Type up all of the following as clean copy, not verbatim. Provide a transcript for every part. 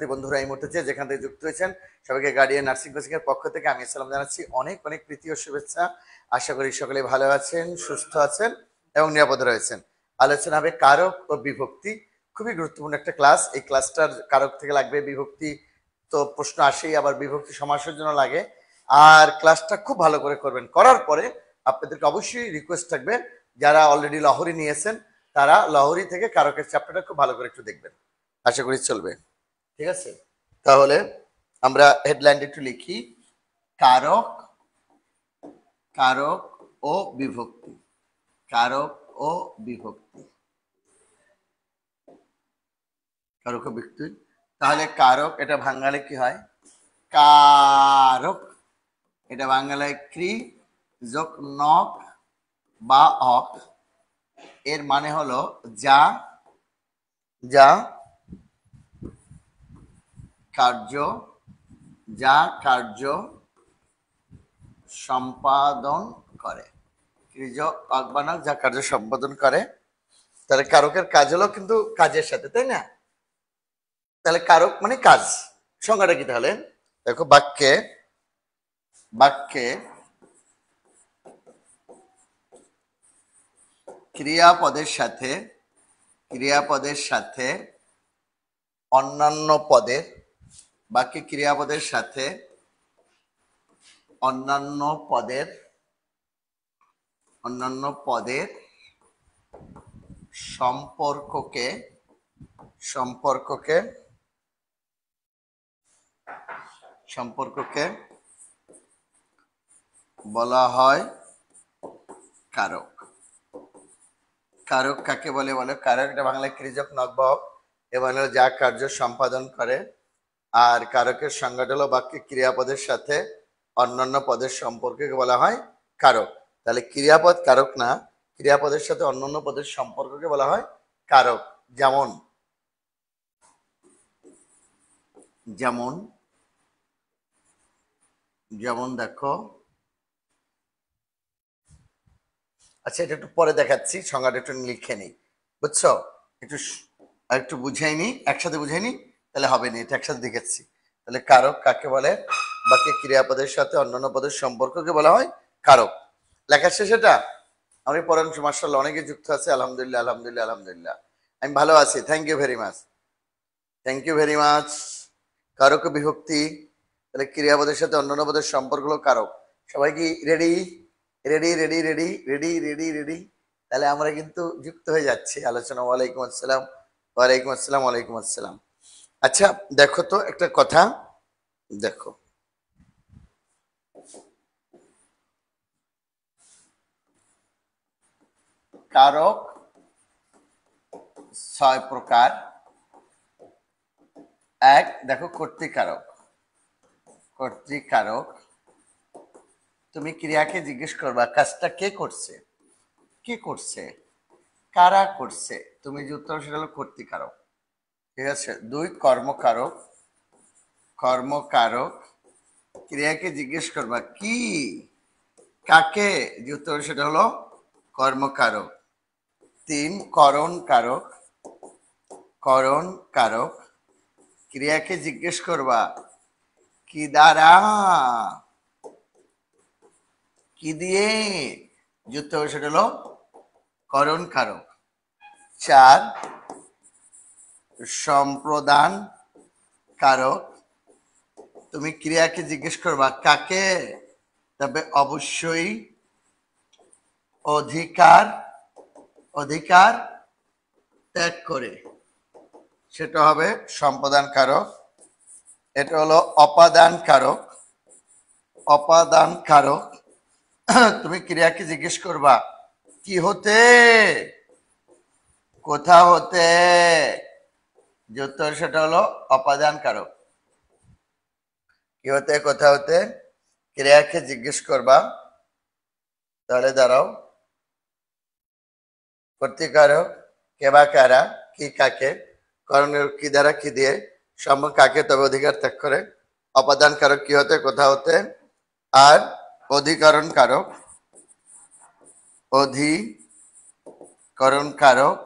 বন্ধুরা এই মুহূর্তে যেখান থেকে যুক্ত হয়েছেন সবাইকে গার্ডিয়ান নার্সিং কোচিং এর পক্ষ থেকে আমি সালাম জানাচ্ছি। অনেক অনেক প্রীতি ও শুভেচ্ছা। আশা করি সকলে ভালো আছেন, সুস্থ আছেন এবং নিরাপদে রয়েছেন। আলোচনা হবে কারক ও বিভক্তি। খুবই গুরুত্বপূর্ণ একটা ক্লাস। এই ক্লাসটার কারক থেকে লাগবে বিভক্তি, তো প্রশ্ন আসেই, আবার বিভক্তি সমাসের জন্য লাগে। আর ক্লাসটা খুব ভালো করে করবেন। করার পরে আপনাদেরকে অবশ্যই রিকোয়েস্ট থাকবে, যারা অলরেডি লহরী নিয়েছেন তারা লহরী থেকে কারকের চ্যাপ্টারটা খুব ভালো করে একটু দেখবেন। আশা করি চলবে, ঠিক আছে? তাহলে আমরা হেডলাইন একটু লিখি, কারক, কারক ও বিভক্তি। কারক ও বিভক্তি, কারক ও বিভক্তি। তাহলে কারক এটা বাংলায় কি হয়? কারক। এটা বাংলায় ক্রি যোগ নক বা অক, এর মানে হলো যা যা কার্য, যা কার্য সম্পাদন করে। অকবানক যা কার্য সম্পাদন করে। তাহলে কারকের কাজ হলো কিন্তু কাজের সাথে, তাই না? তাহলে কারক মানে কাজ। সংজ্ঞাটা কি তাহলে? দেখো, বাক্যে বাক্যে ক্রিয়াপদের সাথে অন্যান্য পদের, বাক্যে ক্রিয়াপদের সাথে অন্যান্য পদের সম্পর্ককে বলা হয় কারক। কারক কাকে বলে? কারক এটা বাংলায় ক্রিজক নকবক, এবং যা কার্য সম্পাদন করে। আর কারকের সংজ্ঞাটা হলো বাক্যে ক্রিয়াপদের সাথে অন্যান্য পদের সম্পর্কে বলা হয় কারক। তাহলে ক্রিয়াপদ কারক না, ক্রিয়াপদের সাথে অন্যান্য পদের সম্পর্ককে বলা হয় কারক। যেমন যেমন যেমন দেখো, আচ্ছা এটা একটু পরে দেখাচ্ছি, সংজ্ঞাটা একটু লিখে নিই, বুঝছো? একটু বুঝাই নি, একসাথে বুঝাই নি, তাহলে হবে না। এটা একসাথে দেখেছি। তাহলে কারক কাকে বলে? বাক্যে ক্রিয়াপদের সাথে অন্যান্য পদের সম্পর্ককে বলা হয় কারক। লেখা শেষ এটা? আমি পড়ান, মাশাআল্লাহ অনেকে যুক্ত আছে। আলহামদুলিল্লাহ আলহামদুলিল্লাহ আলহামদুলিল্লাহ, আমি ভালো আছি। Thank you very much, thank you very much. কারক ও বিভক্তি, তাহলে ক্রিয়াপদের সাথে অন্যান্য পদের সম্পর্ক হলো কারক। সবাই কি ready? Ready ready ready ready ready ready? তাহলে আমরা কিন্তু যুক্ত হয়ে যাচ্ছি আলোচনা। ওয়ালাইকুম আসসালাম, ওয়ালাইকুম আসসালাম, ওয়ালাইকুম আসসালাম। আচ্ছা দেখো তো একটা কথা, দেখো কারক 6 প্রকার। এক, দেখো কর্তৃকারক। কর্তৃকারক, তুমি ক্রিয়াকে জিজ্ঞেস করবা কাজটা কে করছে, কে করছে, কারা করছে, তুমি যে উত্তর সেটা হলো কর্তৃকারক, ঠিক আছে? দুই, কর্মকারক। কর্মকারক, ক্রিয়াকে জিজ্ঞেস করবা কি, কাকে, যে উত্তর সেটা হলো কর্মকারক। তিন, করণ কারক। করণ কারক, ক্রিয়াকে জিজ্ঞেস করবা কি দ্বারা, কি দিয়ে, যে উত্তর সেটা হলো করণ কারক। চার, সম্প্রদান কারক, তুমি ক্রিয়াকে জিজ্ঞেস করবা কাকে, তবে অবশ্যই অধিকার ত্যাগ করে, সেটা হবে সম্প্রদান কারক। এটা হলো অপাদান কারক। অপাদান কারক, তুমি ক্রিয়াকে জিজ্ঞেস করবা কি হতে, কোথা হতে, যে উত্তর সেটা হলো অপাদান কারক। কি হতে, কোথা হতে, ক্রিয়াকে জিজ্ঞেস করবা, তাহলে দাঁড়াও, কর্তৃকারক কে বা কারা, কি কাকে, করণের কি দ্বারা কি দিয়ে, সম্ভব কাকে তবে অধিকার ত্যাগ করে, অপাদান কারক কি হতে, কোথা হতে, আর অধিকরণ কারক। অধিকরণ কারক,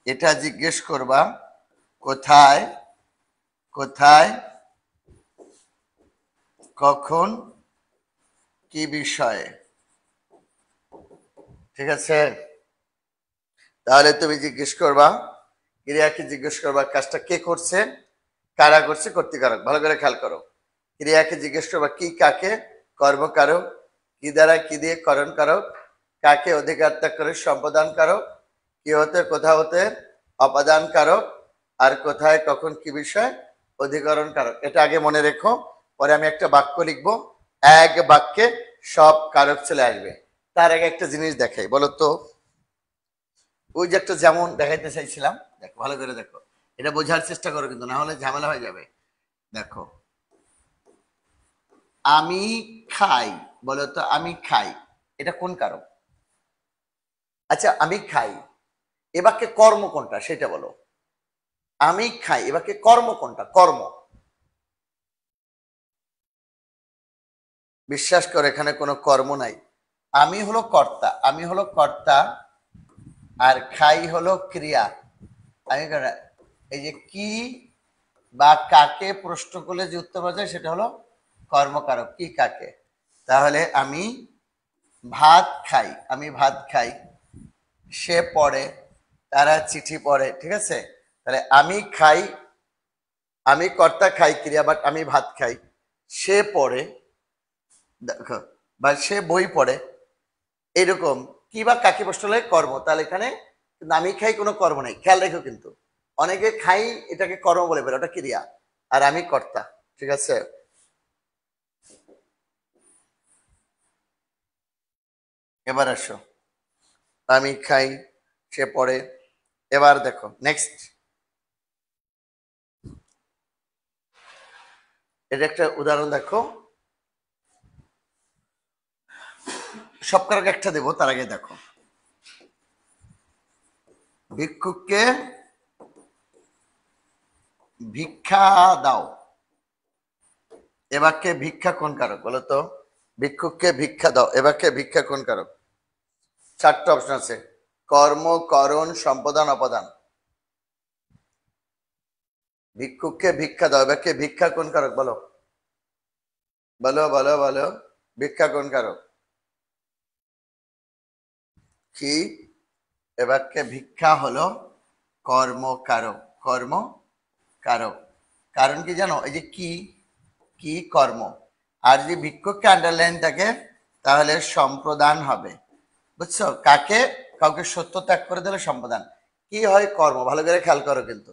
এটা জিজ্ঞেস করবা কোথায়, কোথায় কখন কি বিষয়ে, ঠিক আছে? তাহলে তুমি জিজ্ঞেস করবা, ক্রিয়াকে জিজ্ঞেস করবা কাজটা কে করছে, কারা করছে, কর্তৃকারক। ভালো করে খেয়াল করো। ক্রিয়াকে জিজ্ঞেস করবা কি কাকে, কর্মকারক, কি দ্বারা কি দিয়ে করণ কারক, কাকে অধিকার ত্যাগ করে সম্পাদন কারক, কি হতে কোথা হতে অপাদান কারক, আর কোথায় কখন কি বিষয় অধিকরণ কারক। এটা আগে মনে রেখো, পরে আমি একটা বাক্য লিখবো, এক বাক্যে সব কারক চলে আসবে। তার আগে একটা জিনিস দেখাই, বলো তো। ওই যে একটা যেমন দেখাইতে চাইছিলাম, দেখো ভালো করে দেখো, এটা বোঝার চেষ্টা করো কিন্তু, না হলে ঝামেলা হয়ে যাবে। দেখো, আমি খাই, বলো তো আমি খাই, এটা কোন কারক? আচ্ছা আমি খাই, এ বাক্যে কর্ম কোনটা সেটা বলো। আমি খাই, এ বাক্যে কর্ম কোনটা? কর্ম, বিশ্বাস করো এখানে কোনো কর্ম নাই। আমি হলো কর্তা, আমি হলো কর্তা, আর খাই হলো ক্রিয়া। আমি এই যে কি বা কাকে প্রশ্ন করলে যে উত্তর পাওয়া যায় সেটা হলো কর্মকারক, কি কাকে। তাহলে আমি ভাত খাই, আমি ভাত খাই, সে পড়ে, তারা চিঠি পড়ে, ঠিক আছে? তাহলে আমি খাই, আমি কর্তা, খাই ক্রিয়া, বাট আমি ভাত খাই, সে পড়ে, দেখো, বা সে বই পড়ে, এরকম কি বা কাকে প্রশ্ন হলে কর্ম। তাহলে এখানে কিন্তু আমি খাই কোনো কর্ম নেই, খেয়াল রেখো কিন্তু। অনেকে খাই এটাকে কর্ম বলে ফেলে, ওটা ক্রিয়া, আর আমি কর্তা, ঠিক আছে? এবার আসো, আমি খাই, সে পড়ে। এবার দেখো নেক্সট, এটা একটা উদাহরণ দেখো, সব কারকে একটা দেবো, তার আগে দেখো, ভিক্ষুককে ভিক্ষা দাও, এ বাক্যে ভিক্ষা কোন কারক বলো তো? ভিক্ষুককে ভিক্ষা দাও, এ বাক্যে ভিক্ষা কোন কারক? চারটা অপশন আছে, কর্ম, করণ, সম্পাদন, অপদান। ভিক্ষুককে ভিক্ষা দাও, এ বাক্যে ভিক্ষা কোন কারক বলো, বলো বলো বলো, ভিক্ষা কোন কারক? কি? এ বাক্যে ভিক্ষা হলো কর্মকারক, কর্ম কারক। কারণ কি জানো, এই যে কি, কি কর্ম, আর যদি ভিক্ষুককে আন্ডারলাইন থাকে তাহলে সম্প্রদান হবে, বুঝছো? কাকে, কাউকে সত্য ত্যাগ করে দিলে সম্প্রদান। কি হয়? কর্ম। ভালো করে খেয়াল করো কিন্তু,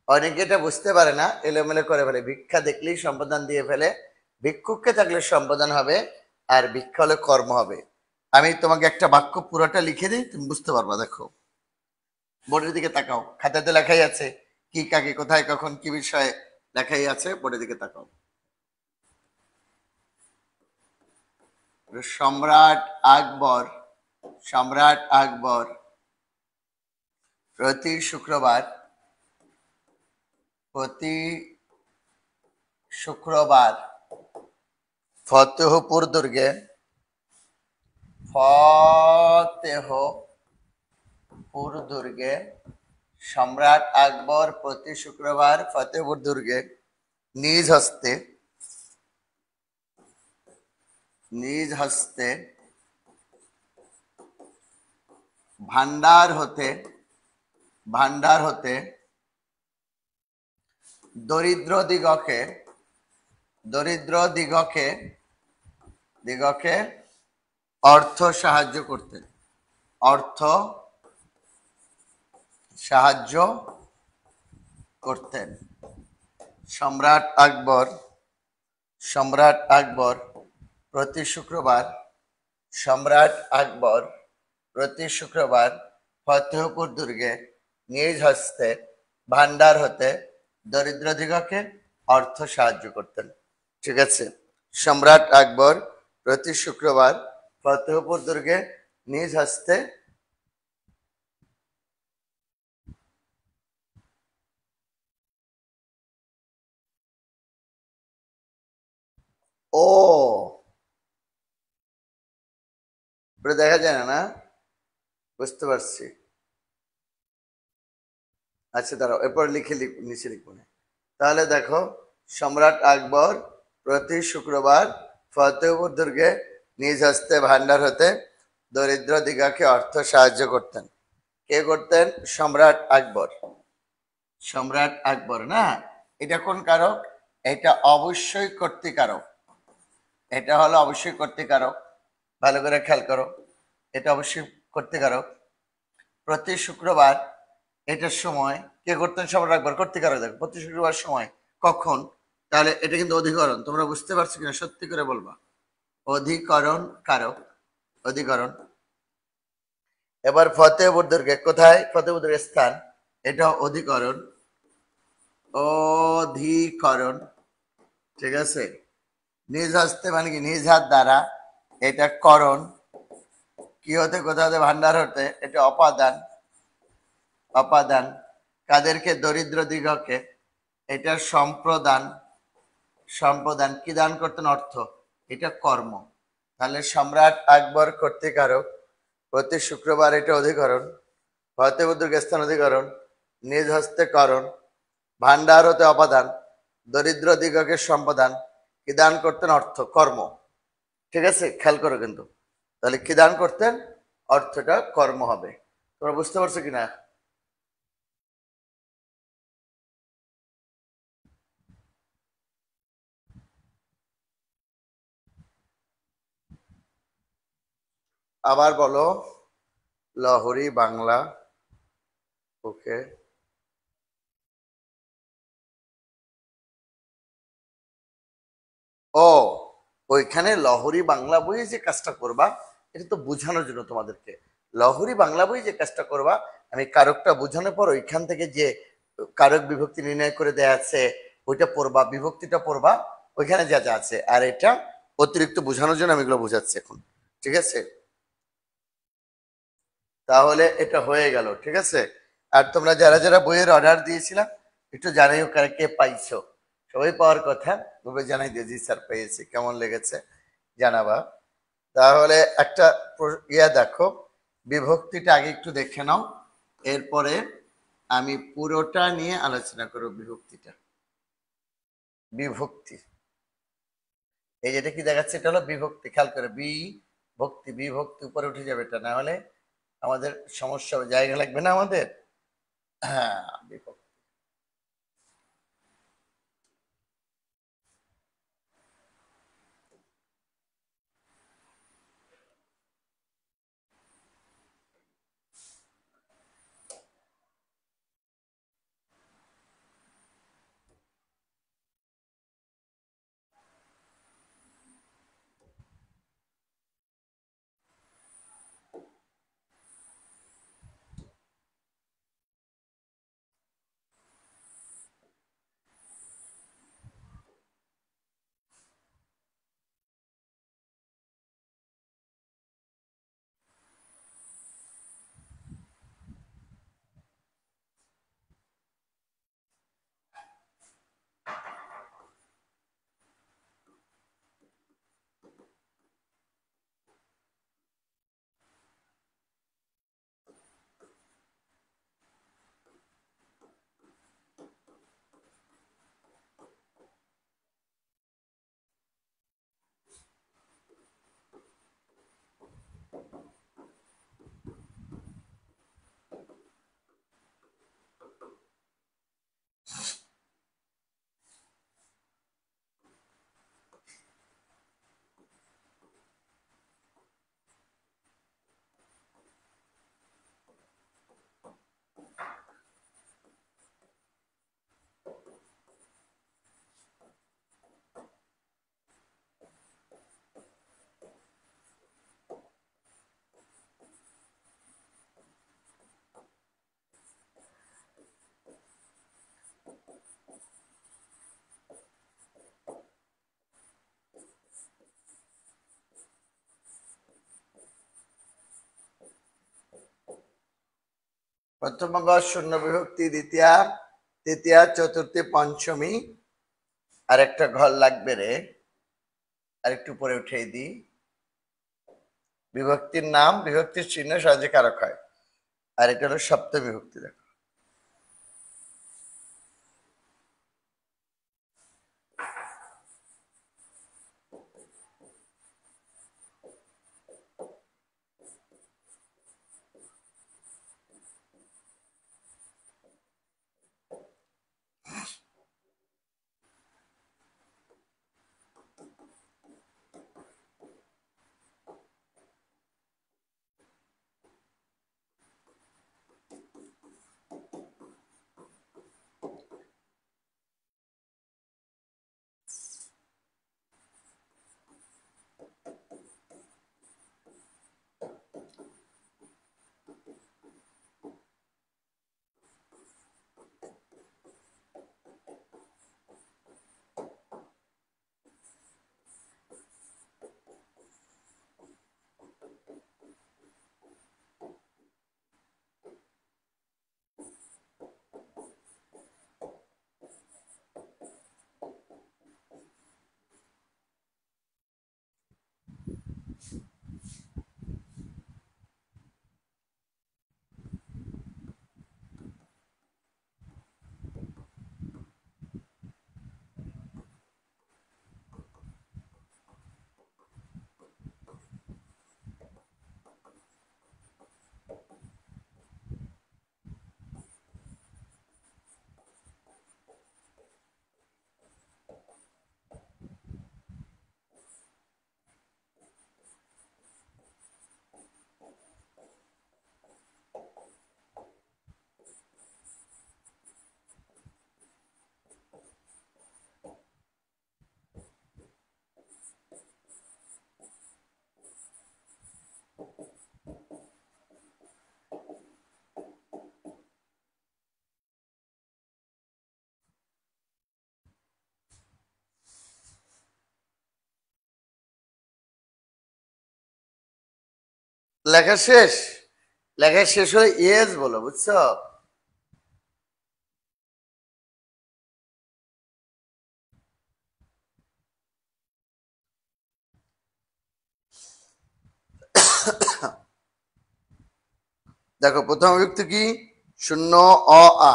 অনেকে এটা বুঝতে পারে না, এলোমেলো করে ফেলে, ভিক্ষা দেখলেই সম্প্রদান দিয়ে ফেলে। ভিক্ষুককে থাকলে সম্প্রদান হবে, আর ভিক্ষা হলে কর্ম হবে। আমি তোমাকে একটা বাক্য পুরোটা লিখে দিই, তুমি বুঝতে পারবা। দেখো, বোর্ডের দিকে তাকাও, খাতাতে লেখাই আছে কি কাকে কোথায় কখন কি বিষয়ে, লেখাই আছে, বোর্ডের দিকে তাকাও। সম্রাট আকবর, সম্রাট আকবর প্রতি শুক্রবার, প্রতি শুক্রবার ফতেহপুর দুর্গে, ফতেহপুর দুর্গে, সম্রাট আকবর প্রতি শুক্রবার ফতেহপুর দুর্গে নিজ হস্তে, নিজ হস্তে ভান্ডার হতে, ভান্ডার হতে দরিদ্র দিগকে, দরিদ্র দিগকে, দিগকে অর্থ সাহায্য করতেন, অর্থ সাহায্য করতেন। সম্রাট আকবর, সম্রাট আকবর প্রতি শুক্রবার, সম্রাট আকবর প্রতি শুক্রবার ফতেহপুর দুর্গে নিজ হস্তে ভান্ডার হতে দরিদ্রদিগকে অর্থ সাহায্য করতেন, ঠিক আছে? সম্রাট আকবর প্রতি শুক্রবার ফতেহপুর দুর্গে নিজ হস্তে, ও দেখা যায় না, না বুঝতে পারছি। আচ্ছা দাঁড়াও, এরপর লিখে নিচে লিখবো না। তাহলে দেখো, সম্রাট আকবর প্রতি শুক্রবার ফতেহপুর দুর্গে নিজ হস্তে ভান্ডার হতে দরিদ্র দিগাকে অর্থ সাহায্য করতেন। কে করতেন? সম্রাট আকবর। সম্রাট আকবর না, এটা কোন কারক? এটা অবশ্যই কর্তৃকারক। এটা হলো অবশ্যই কর্তৃকারক, ভালো করে খেয়াল করো, এটা অবশ্যই কর্তৃকারক। প্রতি শুক্রবার এটার সময় কে করতেন? সম্রাট আকবর। কর্তৃকারক দেখো, প্রতি শুক্রবার সময় কখন? তাহলে এটা কিন্তু অধিকরণ, তোমরা বুঝতে পারছো কিনা সত্যি করে বলবা। অধিকরণ কারক, অধিকরণ। এবার ফতেহপুর দুর্গে, কোথায় ফতেহপুর দুর্গের স্থান? এটা অধিকরণ, অধিকরণ, ঠিক আছে। নিজ হস্তে মানে কি? নিজ হাত দ্বারা, এটা করণ। কি হতে? কোথা হতে? ভান্ডার হতে, এটা অপাদান, অপাদান। কাদেরকে? দরিদ্র দিগকে, এটা সম্প্রদান, সম্প্রদান। কি দান করতেন? অর্থ, এটা কর্ম। তাহলে সম্রাট আকবর কর্তৃকারক, প্রতি শুক্রবার এটা অধিকরণ, ফতেহপুর দুর্গের স্থান অধিকরণ, নিজ হস্তে করণ, ভান্ডার হতে অপাদান, দরিদ্র দিগকে সম্পাদান। কি দান করতেন? অর্থ, কর্ম। ঠিক আছে, খেয়াল করো কিন্তু। তাহলে কি দান করতেন? অর্থটা কর্ম হবে। তোমরা বুঝতে পারছো কিনা? আবার বলো, লহরী বাংলা। ওকে, ও ওইখানে লহরী বাংলা বইয়ে যে কাজটা করবা, এটা তো বোঝানোর জন্য তোমাদেরকে। লহরী বাংলা বইয়ে যে কাজটা করবা, আমি কারকটা বোঝানোর পর ওইখান থেকে যে কারক বিভক্তি নির্ণয় করে দেয়া আছে ওইটা পড়বা, বিভক্তিটা পড়বা, ওইখানে যা যা আছে। আর এটা অতিরিক্ত বোঝানোর জন্য আমি এগুলো বোঝাচ্ছি এখন, ঠিক আছে? তাহলে এটা হয়ে গেল, ঠিক আছে। আর তোমরা যারা যারা বইয়ের অর্ডার দিয়েছিলাম, একটু জানাইও কারা কে পাইছো। সবাই পাওয়ার কথা, তবে জানাই দিয়ে, জি স্যার পেয়েছি, কেমন লেগেছে জানাবা। তাহলে একটা ইয়া দেখো, বিভক্তিটা আগে একটু দেখে নাও, এরপরে আমি পুরোটা নিয়ে আলোচনা করব। বিভক্তিটা, বিভক্তি, এই যেটা কি দেখাচ্ছে, এটা হলো বিভক্তি। খেয়াল করে, বিভক্তি, বিভক্তি উপরে উঠে যাবে, এটা না হলে আমাদের সমস্যা হবে, জায়গা লাগবে না আমাদের। হ্যাঁ, বিভক্তি। প্রথম অঙ্গ শূন্য বিভক্তি, দ্বিতীয়া, তৃতীয়া, চতুর্থী, পঞ্চমী। আর একটা ঘর লাগবে রে, আর একটু পরে উঠিয়ে দিই। বিভক্তির নাম, বিভক্তির চিহ্ন সহজে কারক হয়। আর এটা হলো সপ্তমী বিভক্তি। দেখো, লেখা শেষ? লেখা শেষ হলে ইয়েস বলো, বুঝছো? দেখো, প্রথম বিভক্তি কি? শূন্য অ আ,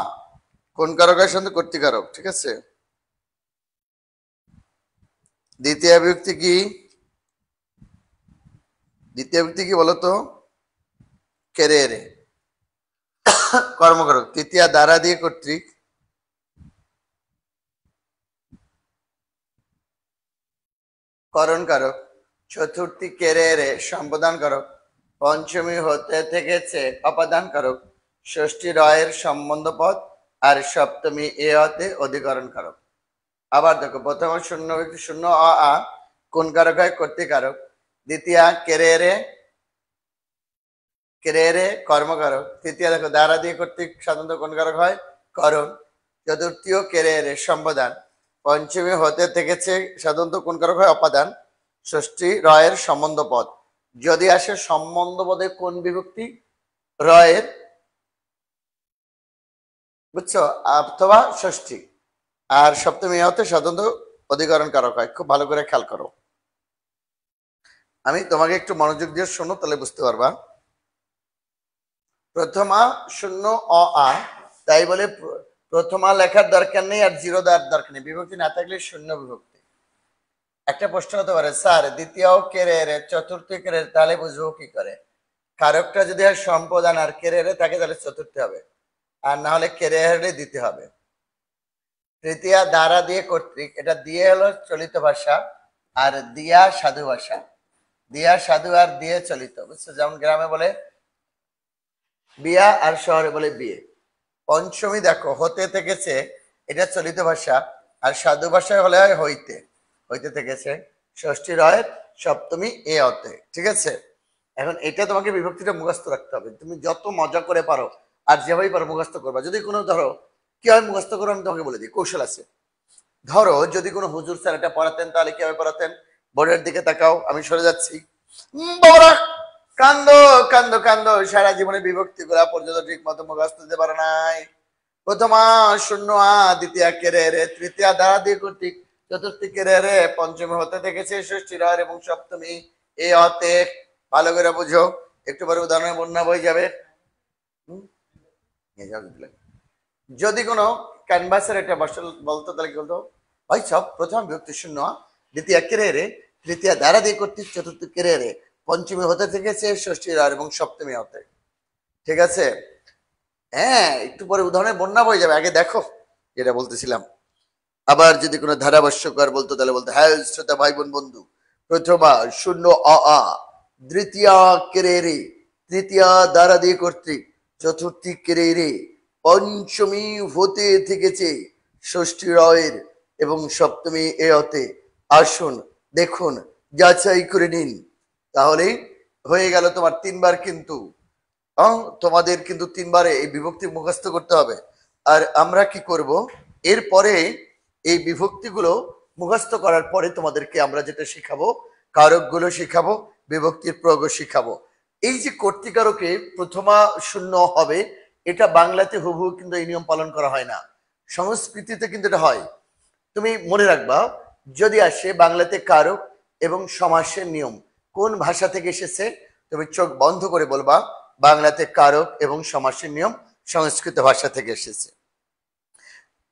কোন কারকের সাথে? কর্তৃকারক, ঠিক আছে। দ্বিতীয় বিভক্তি কি? দ্বিতীয় বিভক্তি কি বলতো? কেরে রে, কর্মকারক। তৃতীয় দ্বারা দিয়ে কর্তৃক, করণ কারক। চতুর্থী কেরে রে, সম্বোধন কারক। পঞ্চমী হতে থেকেছে, অপাদান কারক। ষষ্ঠী রয়ের সম্বন্ধ পদ, আর সপ্তমী এ হতে অধিকরণ কারক। আবার দেখো, প্রথম শূন্য বিভক্তি শূন্য অ আ, কোন কারক হয়? কর্তৃকারক। দ্বিতীয় কেরে রে, কেরে রে কর্মকারক। তৃতীয় দেখো, দ্বারা দিয়ে কর্তৃক সাধারণত কোন কারক হয়? করণ। চতুর্থীয় কেরে রে, সম্বোধন। পঞ্চমী হতে থেকেছে, সাধারণত কোন কারক হয়? অপাদান। ষষ্ঠী রয়ের সম্বন্ধ পদ। যদি আসে সম্বন্ধ পদে কোন বিভক্তি? রয়ের, বুঝছো, অথবা ষষ্ঠী। আর সপ্তমী হতে সাধারণত অধিকরণ কারক হয়। খুব ভালো করে খেয়াল করো, আমি তোমাকে একটু মনোযোগ দিয়ে শোনো, তাহলে বুঝতে পারবা। প্রথমা শূন্য অ আ, তাই বলে প্রথমা লেখার দরকার নেই আর জিরো দেওয়ার দরকার নেই। বিভক্তি না থাকলে শূন্য বিভক্তি। একটা প্রশ্ন হতে পারে, স্যার দ্বিতীয় কেরের চতুর্থ কেরের, তাহলে বুঝবো কি করে? কারকটা যদি হয় সম্পদান আর কেরেরে থাকে, তাহলে চতুর্থ হবে, আর না হলে কেরেরে দিতে হবে। তৃতীয়া দ্বারা দিয়ে কর্তৃক, এটা দিয়ে হলো চলিত ভাষা, আর দিয়া সাধু ভাষা। দিয়া সাধু আর দিয়ে চলিত, বুঝছো? যেমন গ্রামে বলে বিয়া আর শহরে বলে বিয়ে। পঞ্চমী দেখো, হতে থেকেছে, এটা চলিত ভাষা, আর সাধু ভাষায় হলে হয় হইতে, হইতে থেকেছে। ষষ্ঠী রয়ের, সপ্তমী এ অতে, ঠিক আছে। এখন এটা তোমাকে বিভক্তিটা মুখস্থ রাখতে হবে। তুমি যত মজা করে পারো আর যেভাবেই পারো মুখস্থ করবা। যদি কোনো, ধরো কিভাবে মুখস্থ করো আমি তোমাকে বলে দিই, কৌশল আছে। ধরো যদি কোনো হুজুর স্যার এটা পড়াতেন, তাহলে কিভাবে পড়াতেন? বোর্ডের দিকে তাকাও, আমি সরে যাচ্ছি। বাবারা, কান্দো কান্দো কান্দো, সারা জীবনে বিভক্তি গুলা পর্যন্ত ঠিক মতো মুখস্থ দিতে পারো নাই। প্রথমা শূন্য আ, দ্বিতীয় কেরে রে, তৃতীয় দ্বারা দিয়ে কর্তৃক, চতুর্থী কেরে রে, পঞ্চমী হতে থেকেছে, ষষ্ঠী রয় এবং সপ্তমী এ অতে। ভালো করে বুঝো, একটু পরে উদাহরণের বন্যা বই যাবে। যদি কোনো ক্যানভাসের এটা বলতো, তাহলে কি বলতো? ভাই সব, প্রথম বিভক্তি শূন্য, দ্বিতীয় কেরে রে, তৃতীয় দ্বারা দিয়ে কর্তৃক, চতুর্থ কেরে রে, পঞ্চমী হতে থেকেছে, ষষ্ঠী রয় এবং সপ্তমী হতে, ঠিক আছে। হ্যাঁ, একটু পরে উদাহরণের বন্যা বই যাবে, আগে দেখো যেটা বলতেছিলাম। আবার যদি কোনো ধারাভাষ্যকার বলতো, তাহলে বলতো, হ্যাঁ শ্রোতা ভাই বোন বন্ধু, প্রথমা শূন্য অ আ, দ্বিতীয় কেরে রে, তৃতীয় দ্বারা দিয়ে কর্তৃক, চতুর্থী কেরে রে, পঞ্চমী হতে থেকেছে, ষষ্ঠী রয়ের এবং সপ্তমী এ অতে। আসুন দেখুন, যাচাই করে নিন। তাহলে হয়ে গেল তোমার তিনবার, কিন্তু তোমাদের কিন্তু তিনবারে এই বিভক্তি মুখস্থ করতে হবে। আর আমরা কি করব, এরপরে এই বিভক্তিগুলো মুখস্থ করার পরে তোমাদেরকে আমরা যেটা শিখাবো, কারকগুলো শিখাবো, বিভক্তির প্রয়োগ শিখাবো। এই যে কর্তৃকারকে প্রথমা শূন্য হবে, এটা বাংলাতে হুবহু কিন্তু এই নিয়ম পালন করা হয় না, সংস্কৃতিতে কিন্তু এটা হয়। তুমি মনে রাখবা, যদি আসে বাংলাতে কারক এবং সমাসের নিয়ম, কোন ভাষা থেকে এসেছে, তুমি চোখ বন্ধ করে বলবা বাংলাতে কারক এবং সমাসের নিয়ম সংস্কৃত ভাষা থেকে এসেছে।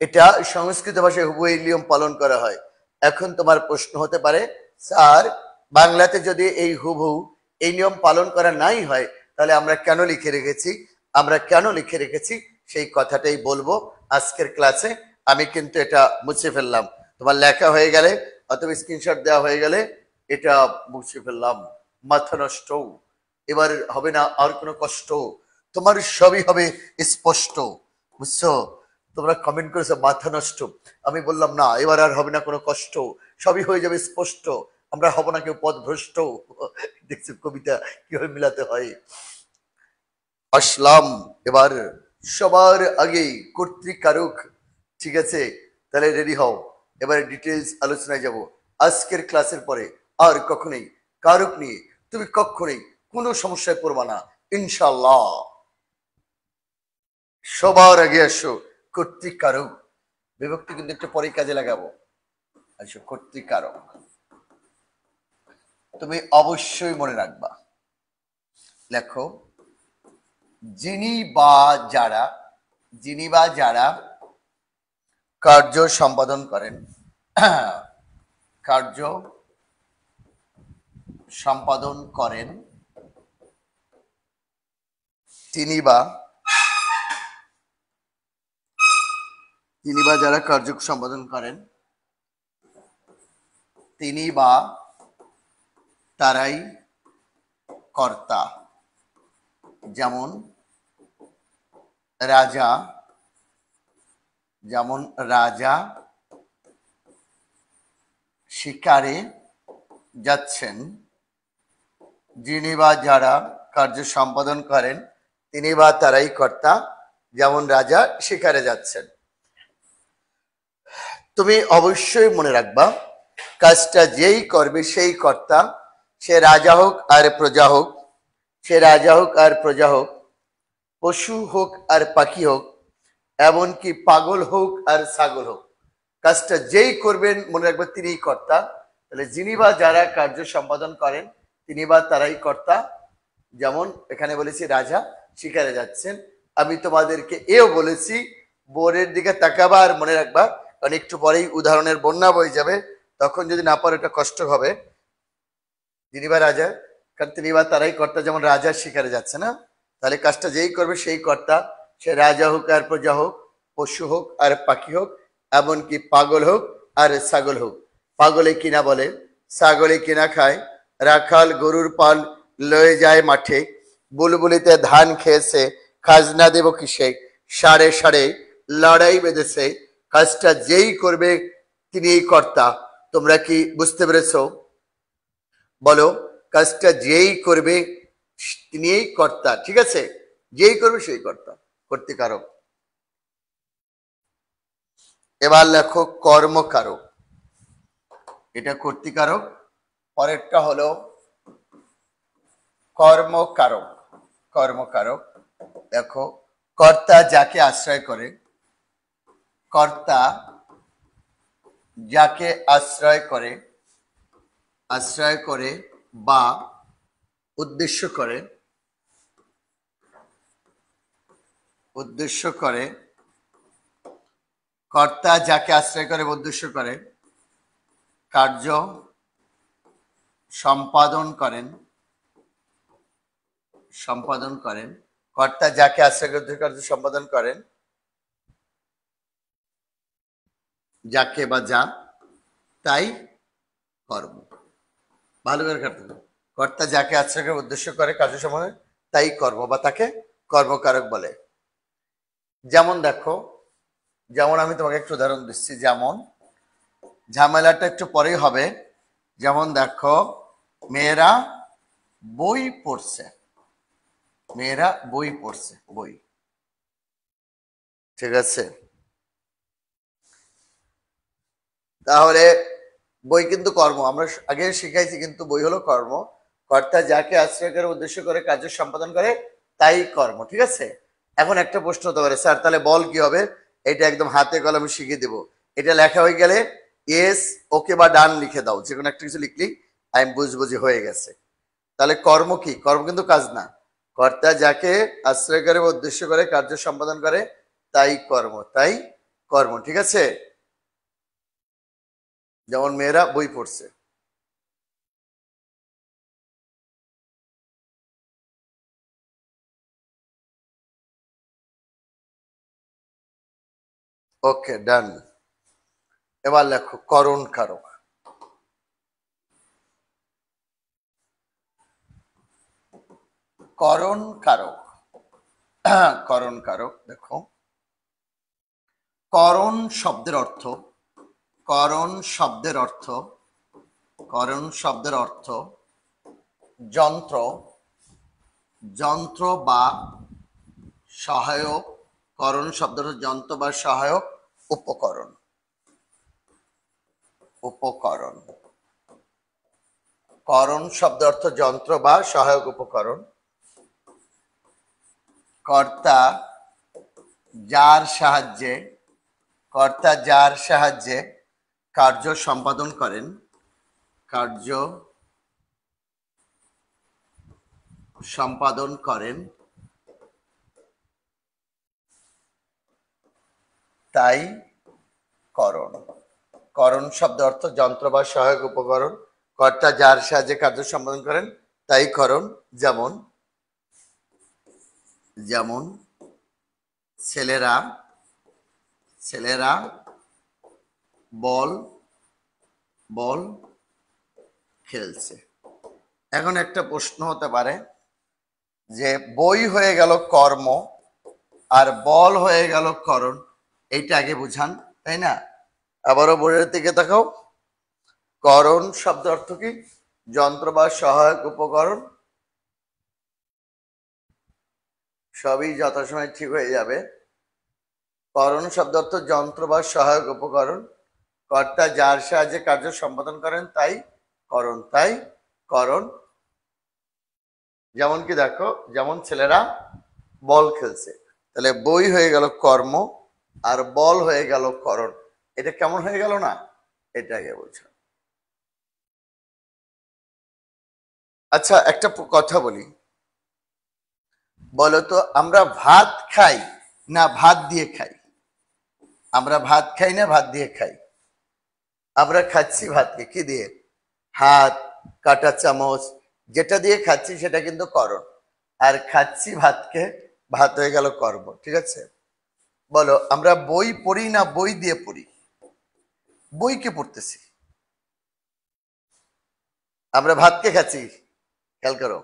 এটা সংস্কৃত ভাষায় হুবহু এই নিয়ম পালন করা হয়। এখন তোমার প্রশ্ন হতে পারে, স্যার বাংলাতে যদি এই হুবহু এই নিয়ম পালন করা নাই হয়, তাহলে আমরা কেন লিখে রেখেছি? আমরা কেন লিখে রেখেছি সেই কথাটাই বলবো আজকের ক্লাসে। আমি কিন্তু এটা মুছে ফেললাম, তোমার লেখা হয়ে গেলে অথবা স্ক্রিনশট দেওয়া হয়ে গেলে এটা মুছে ফেললাম। মাথা নষ্ট, এবার হবে না আর কোনো কষ্ট, তোমার সবই হবে স্পষ্ট, বুঝছো? তোমরা কমেন্ট করেছো মাথা নষ্ট, আমি বললাম না, এবার আর হবে না কোনো কষ্ট, সবই হয়ে যাবে স্পষ্ট, আমরা হব না কেউ পথভ্রষ্ট। দেখছি কবিতা কিভাবে মিলাতে হয়। আসলাম এবার সবার আগে কর্তৃকারক, ঠিক আছে। তাহলে রেডি হও, এবারে ডিটেলস আলোচনায় যাব। আজকের ক্লাসের পরে আর কখনোই কারক নিয়ে তুমি কখনোই কোনো সমস্যায় পড়বা না ইনশাল্লাহ। সবার আগে আসো কর্তৃকারক, বিভক্তি কিন্তু একটু পরে কাজে লাগাবো। আসো কর্তৃকারক, তুমি অবশ্যই মনে রাখবা। লেখো যিনি বা যারা, যিনি বা যারা কার্য সম্পাদন করেন, কার্য সম্পাদন করেন, তিনি বা যারা কার্য সম্পাদন করেন, তিনি বা তারাই কর্তা। যেমন রাজা, যেমন রাজা শিকারে যাচ্ছেন, যিনি বা যারা কার্য সম্পাদন করেন তিনি বা তারাই কর্তা, যেমন রাজা শিকারে যাচ্ছেন। তুমি অবশ্যই মনে রাখবা কাজটা যেই করবে সেই কর্তা, সে রাজা হোক আর প্রজা হোক, সে রাজা হোক আর প্রজা হোক, পশু হোক আর পাখি হোক, এমনকি পাগল হোক আর ছাগল হোক, কাজটা যেই করবেন মনে রাখবেন তিনিই কর্তা। তাহলে যিনি বা যারা কার্য সম্পাদন করেন তিনি বা তারাই কর্তা। যেমন এখানে বলেছি রাজা শিকারে যাচ্ছেন। আমি তোমাদেরকে এও বলেছি বোর্ডের দিকে তাকাবা আর মনে রাখবা, কারণ একটু পরেই উদাহরণের বন্যা বয়ে যাবে, তখন যদি না পারো এটা কষ্ট হবে। যিনি বা রাজা, কারণ তিনি বা তারাই কর্তা, যেমন রাজা শিকারে যাচ্ছে না, তাহলে কাজটা যেই করবে সেই কর্তা, সে রাজা হোক আর প্রজা হোক, পশু হোক আর পাখি হোক, এমনকি পাগল হোক আর ছাগল হোক। পাগলে কিনা বলে, ছাগলে কিনা খায়, রাখাল গরুর পাল লয়ে যায় মাঠে, বুলবুলিতে ধান খেয়েছে, খাজনা দেব কিসে, সাড়ে সাড়ে লড়াই বেঁধেছে, কাজটা যেই করবে তিনি কর্তা। তোমরা কি বুঝতে পেরেছো? বলো, কাজটা যেই করবে তিনি কর্তা, ঠিক আছে? যেই করবে সেই কর্তা, কর্তৃকারক। এবার লেখো কর্মকারক, এটা কর্তৃকারক। পরেরটা হলো কর্মকারক। কর্মকারক দেখো, কর্তা যাকে আশ্রয় করে, কর্তা যাকে আশ্রয় করে, আশ্রয় করে বা উদ্দেশ্য করে, উদ্দেশ্য করে, কর্তা যাকে আশ্রয় করে উদ্দেশ্য করে কার্য সম্পাদন করেন, সম্পাদন করেন, কর্তা যাকে আশ্রয় করে কার্য সম্পাদন করেন, যাকে বা যা তাই কর্ম। ভালো করে কাটতে হবে। কর্তা যাকে আশ্রয় করে উদ্দেশ্য করে কার্য সম্পাদন তাই কর্ম বা তাকে কর্মকারক বলে। যেমন দেখো, যেমন আমি তোমাকে একটু উদাহরণ দিচ্ছি, যেমন ঝামেলাটা একটু পরেই হবে। যেমন দেখো, মেয়েরা বই পড়ছে, মেয়েরা বই পড়ছে, বই, ঠিক আছে? তাহলে বই কিন্তু কর্ম, আমরা আগে শিখাইছি, কিন্তু বই হলো কর্ম। কর্তা যাকে আশ্রয় করে উদ্দেশ্য করে কার্য সম্পাদন করে তাই কর্ম, ঠিক আছে? এখন একটা প্রশ্ন হতে পারে, স্যার তাহলে বল কি হবে? এটা একদম হাতে কলমে শিখিয়ে দেবো। এটা লেখা হয়ে গেলে ইয়েস, ওকে বা ডান লিখে দাও, যে কোনো একটা কিছু লিখলি আমি বুঝবো যে হয়ে গেছে। তাহলে কর্ম কি? কর্ম কিন্তু কাজ না। কর্তা যাকে আশ্রয় করে উদ্দেশ্য করে কার্য সম্পাদন করে তাই কর্ম, তাই কর্ম, ঠিক আছে? যেমন মেয়েরা বই পড়ছে। ওকে, ডান। এবার লেখো করণ কারক। করণ কারক, করণ কারক দেখো, করণ শব্দের অর্থ, করণ শব্দের অর্থ, করণ শব্দের অর্থ যন্ত্র, যন্ত্র বা সহায়ক। করণ শব্দের যন্ত্র বা সহায়ক উপকরণ, উপকরণ। করণ শব্দ অর্থ যন্ত্র বা সহায়ক উপকরণ। কর্তা যার সাহায্যে কার্য সম্পাদন করেন, তাই করণ। করণ শব্দ অর্থ যন্ত্র বা সহায়ক উপকরণ। কর্তা যার সাহায্যে কার্য সম্পাদন করেন তাই করণ। যেমন যেমন ছেলেরা বল খেলছে। এখন একটা প্রশ্ন হতে পারে যে বই হয়ে গেল কর্ম আর বল হয়ে গেল করণ, এইটা আগে বুঝান, তাই না? আবারও বোর্ডের দিকে তাকাও। করণ শব্দ অর্থ কি? যন্ত্র বা সহায়ক উপকরণ। সবই যথাসময়ে ঠিক হয়ে যাবে। করণ শব্দ অর্থ যন্ত্র বা সহায়ক উপকরণ। কর্তা যার সাহায্যে কার্য সম্পাদন করেন তাই করণ। যেমন কি দেখো, যেমন ছেলেরা বল খেলছে, তাহলে বই হয়ে গেল কর্ম আর বল হয়ে গেল করণ। এটা কেমন হয়ে গেল না? এটা আগে বলছো। আচ্ছা, একটা কথা বলি, বলো তো আমরা ভাত খাই না ভাত দিয়ে খাই? আমরা ভাত খাই না ভাত দিয়ে খাই? আমরা খাচ্ছি ভাতকে কি দিয়ে? হাত, কাঁটা চামচ, যেটা দিয়ে খাচ্ছি সেটা কিন্তু করণ। আর খাচ্ছি ভাতকে, ভাত হয়ে গেল কর্ম। ঠিক আছে? বলো আমরা বই পড়ি না বই দিয়ে পড়ি? বইকে পড়তেছি। আমরা ভাতকে খাচ্ছি, খেয়াল করো,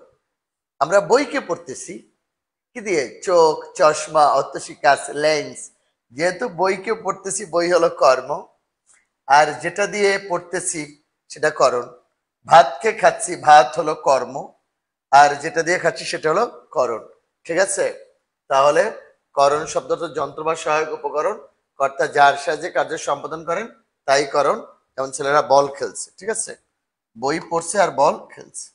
আমরা বইকে পড়তেছি কি দিয়ে? চোখ, চশমা, অর্থশিকাস, লেন্স। যেহেতু বইকে পড়তেছি, বই হলো কর্ম, আর যেটা দিয়ে পড়তেছি সেটা করণ। ভাতকে খাচ্ছি, ভাত হলো কর্ম, আর যেটা দিয়ে খাচ্ছি সেটা হলো করণ। ঠিক আছে? তাহলে করণ শব্দটা যন্ত্র বা সহায়ক উপকরণ। কর্তা যার সাহায্যে কার্য সম্পাদন করেন তাই করণ। যেমন ছেলেরা বল খেলছে। ঠিক আছে? বই পড়ছে আর বল খেলছে।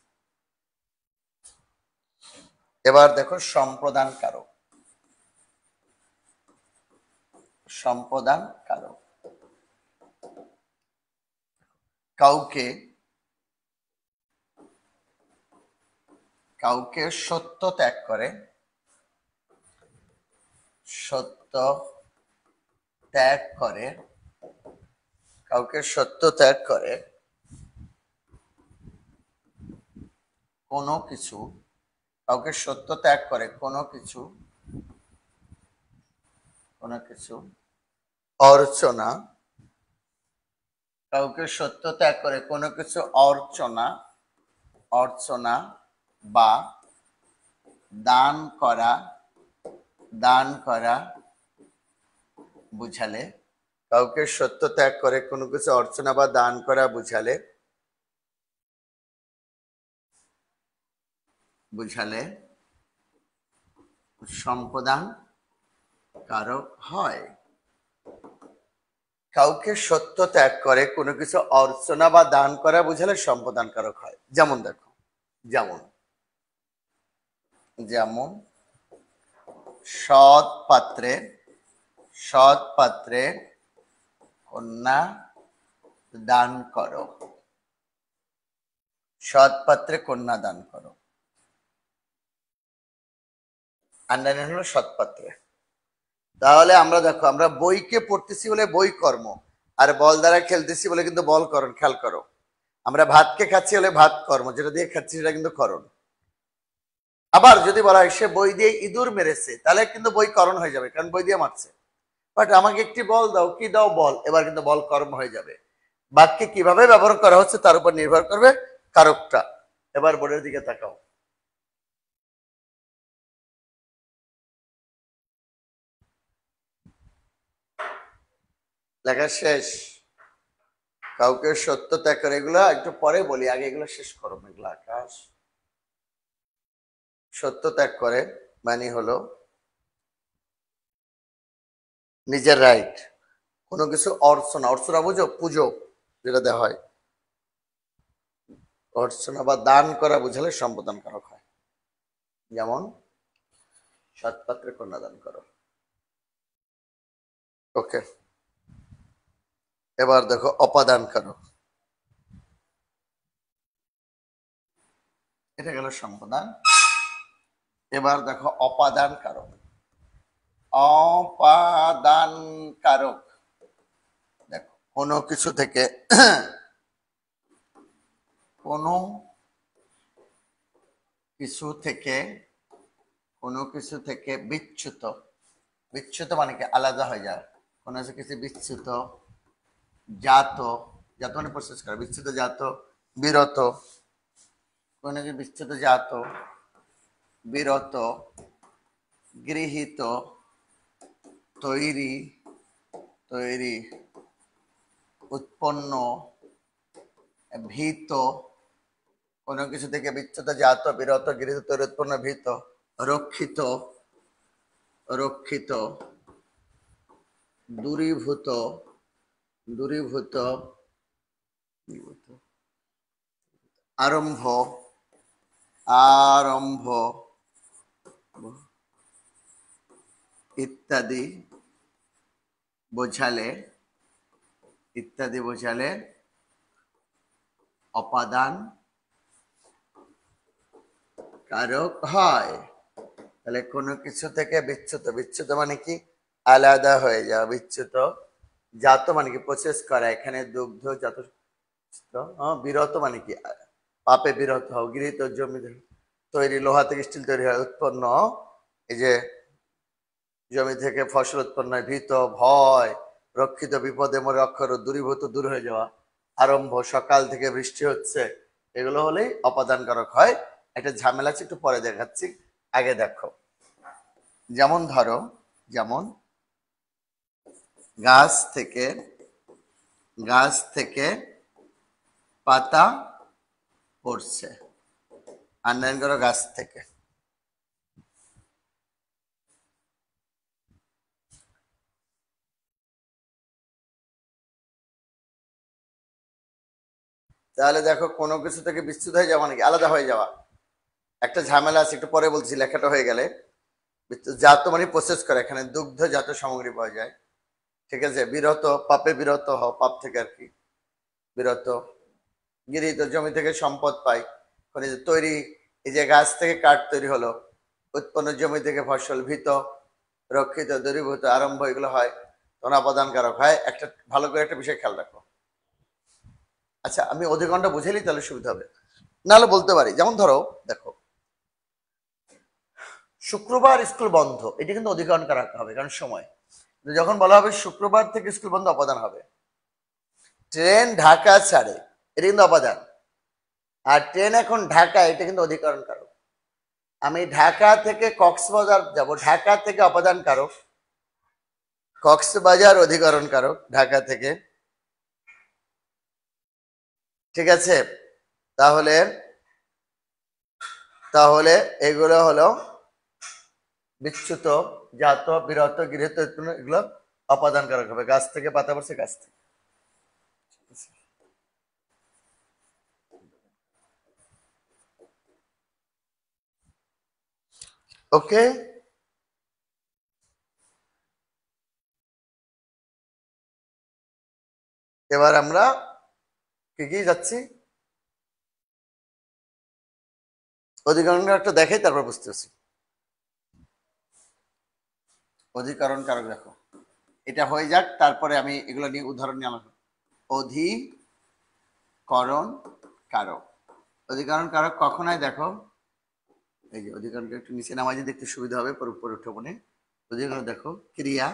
এবার দেখো সম্প্রদান কারক। কাউকে সত্য ত্যাগ করে, কাউকে সত্য ত্যাগ করে কোনো কিছু, কাউকে সত্য ত্যাগ করে কোনো কিছু অর্চনা, কাউকে সত্য ত্যাগ করে কোনো কিছু অর্চনা বা দান করা বুঝালে, কাউকে সত্য ত্যাগ করে কোনো কিছু অর্চনা বা দান করা বুঝালে সম্প্রদান কারক হয়। কাউকে সত্য ত্যাগ করে কোনো কিছু অর্চনা বা দান করা বুঝালে সম্প্রদান কারক হয়। যেমন দেখো, যেমন সৎ পাত্রে কন্যা দান করো। সৎ পাত্রে কন্যা দান করো, আন্ডারলাইন হলো সৎ পাত্রে। তাহলে আমরা দেখো, আমরা বইকে পড়তেছি বলে বই কর্ম, আর বল দ্বারা খেলতেছি বলে কিন্তু বল করণ। খেয়াল করো, আমরা ভাতকে খাচ্ছি বলে ভাত কর্ম, যেটা দিয়ে খাচ্ছি সেটা কিন্তু করণ। আবার যদি বলা হয় সে বই দিয়ে ইঁদুর মেরেছে, তাহলে কিন্তু বই করণ হয়ে যাবে, কারণ বই দিয়ে মারছে। বাট আমাকে একটি বল দাও, কি দাও? বল। এবার কিন্তু বল কর্ম হয়ে যাবে। বাক্যে কিভাবে ব্যবহার করা হচ্ছে তার উপর নির্ভর করবে কারকটা। এবার বোর্ডের দিকে তাকাও। লেখা শেষ। কাউকে সত্য ত্যাগ করে, এগুলো একটু পরে বলি, আগে এগুলো শেষ করো। মেঘলা আকাশ। সত্য ত্যাগ করে মানে হলো নিজের রাইট, কোনো কিছু অর্চনা বুঝো, পুজো যেটা দেওয়া হয়, অর্চনা বা দান করা বুঝালে সম্বোধন কারক হয়। যেমন সৎপাত্রে কন্যা দান করো। ওকে, এবার দেখো অপাদান কারক, এটা গেল সম্বোধন। এবার দেখো অপাদান কারক। অপাদান কারক, দেখো কোনো কিছু থেকে কোনো কিছু থেকে কোনো কিছু থেকে বিচ্যুত, বিচ্যুত মানে কি আলাদা হয়ে যায়, কোনো কিছু বিচ্যুত, জাত, জাত মানে প্রসেস করা, বিচ্যুত জাত, বিরত, কোনো কিছু বিচ্যুত জাত, বিরত, গৃহীত, তৈরি, তৈরি, উৎপন্ন, ভীত, কোনো কিছু থেকে বিচ্যুত জাত, বিরত, গৃহীত, তৈরি, উৎপন্ন, ভীত, রক্ষিত, রক্ষিত, দূরীভূত, দূরীভূত, আরম্ভ, আরম্ভ, ইত্যাদি বোঝালে, ইত্যাদি বোঝালে অপাদান কারক হয়। তাহলে কোনো কিছু থেকে বিচ্যুত, বিচ্যুত মানে কি আলাদা হয়ে যাওয়া, বিচ্যুত জাত মানে কি প্রসেস করা, এখানে দুগ্ধ জাত, বিরত মানে কি পাপে বিরত হও, গৃহীত জমি তৈরি, লোহা থেকে স্টিল তৈরি হয়, উৎপন্ন এই যে জমি থেকে ফসল উৎপন্ন হয়, ভীত ভয়, রক্ষিত বিপদে মরে অক্ষর, দূরীভূত দূর হয়ে যাওয়া, আরম্ভ সকাল থেকে বৃষ্টি হচ্ছে, এগুলো হলেই অপাদান কারক হয়। একটা ঝামেলা আছে, একটু পরে দেখাচ্ছি, আগে দেখো। যেমন ধরো, যেমন গাছ থেকে, গাছ থেকে পাতা পড়ছে, আন্ডারলাইন করো, গাছ থেকে। তাহলে দেখো কোনো কিছু থেকে বিচ্যুত হয়ে যাওয়া মানে কি আলাদা হয়ে যাওয়া, একটা ঝামেলা আছে, একটু পরে বলছি, লেখাটা হয়ে গেলে। জাত মানে প্রসেস করে, এখানে দুগ্ধ জাত সামগ্রী পাওয়া যায়, ঠিক আছে। বিরত পাপে বিরত হও, পাপ থেকে আর কি বিরত, গৃহীত জমি থেকে সম্পদ পাই, তৈরি এই যে গাছ থেকে কাঠ তৈরি হলো, উৎপন্ন জমি থেকে ফসল, ভীত, রক্ষিত, দূরীভূত, আরম্ভ, এগুলো হয় তখন অপাদান কারক হয়। একটা ভালো করে একটা বিষয় খেয়াল রাখো। আচ্ছা, আমি অধিকরণটা বুঝেলি তাহলে সুবিধা হবে, নাহলে বলতে পারি। যেমন ধরো দেখো, শুক্রবার স্কুল বন্ধ, এটা কিন্তু অধিকরণ কারক হবে, কারণ সময় যখন বলা হবে শুক্রবার থেকে স্কুল বন্ধ, অপাদান হবে। ট্রেন ঢাকা ছাড়ে, এটা কিন্তু অপাদান। আর ট্রেন এখন ঢাকা, এটা কিন্তু অধিকরণ কারক। আমি ঢাকা থেকে কক্সবাজার যাব, ঢাকা থেকে অপাদান কারক, কক্সবাজার অধিকরণ কারক ঢাকা থেকে, ঠিক আছে। তাহলে তাহলে এগুলো হলো বিচ্যুত জাত, বিরত, গৃহীত, এগুলো অপাদান কারক হবে। গাছ থেকে পাতা পড়ছে, গাছ থেকে। ওকে, এবার আমরা কি কি যাচ্ছি, অধিকরণ কারকটা দেখাই, তারপর বুঝতেছি। অধিকরণ কারক দেখো, এটা হয়ে যাক, তারপরে আমি এগুলো নিয়ে উদাহরণ নিয়ে আলোচনা। অধিকরণ কারক, অধিকরণ কারক কখন হয় দেখো, এই যে অধিকরণটা একটু নিচে নামাজে দেখতে সুবিধা হবে, পরে উঠে মনে। অধিকরণ দেখো, ক্রিয়া,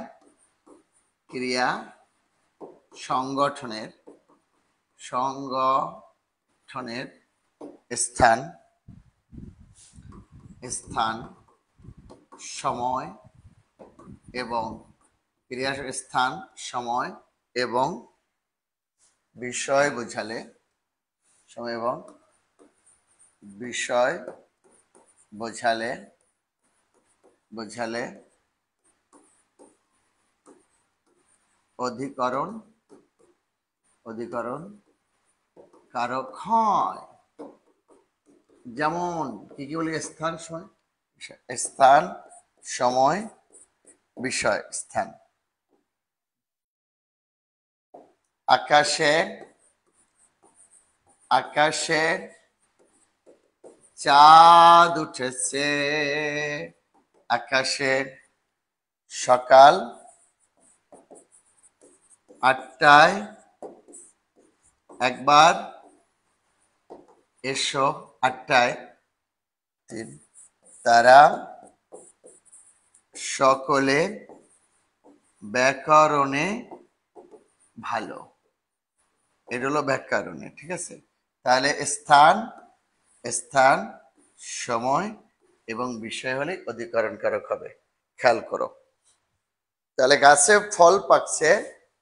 ক্রিয়া সংগঠনের, সংগঠনের স্থান, স্থান, সময় এবং ক্রিয়ার স্থান, সময় এবং বিষয় বোঝালে, সময় এবং বিষয় বোঝালে, বোঝালে অধিকরণ, অধিকরণ কারক হয়। যেমন কি কি বলি, স্থান সময় বিষয়। স্থান সময় বিষয় স্থান। আকাশে আকাশে চাঁদ উঠেছে, আকাশে সকাল 8টায় একবার এসো, 8টায়। তারা সকলে ব্যাকরণে ভালো। এটা হলো ব্যাকরণে, ঠিক আছে। তাহলে স্থান স্থান সময় এবং বিষয় হলে অধিকরণ কারক হবে। খেয়াল করো, তাহলে গাছে ফল পাকছে,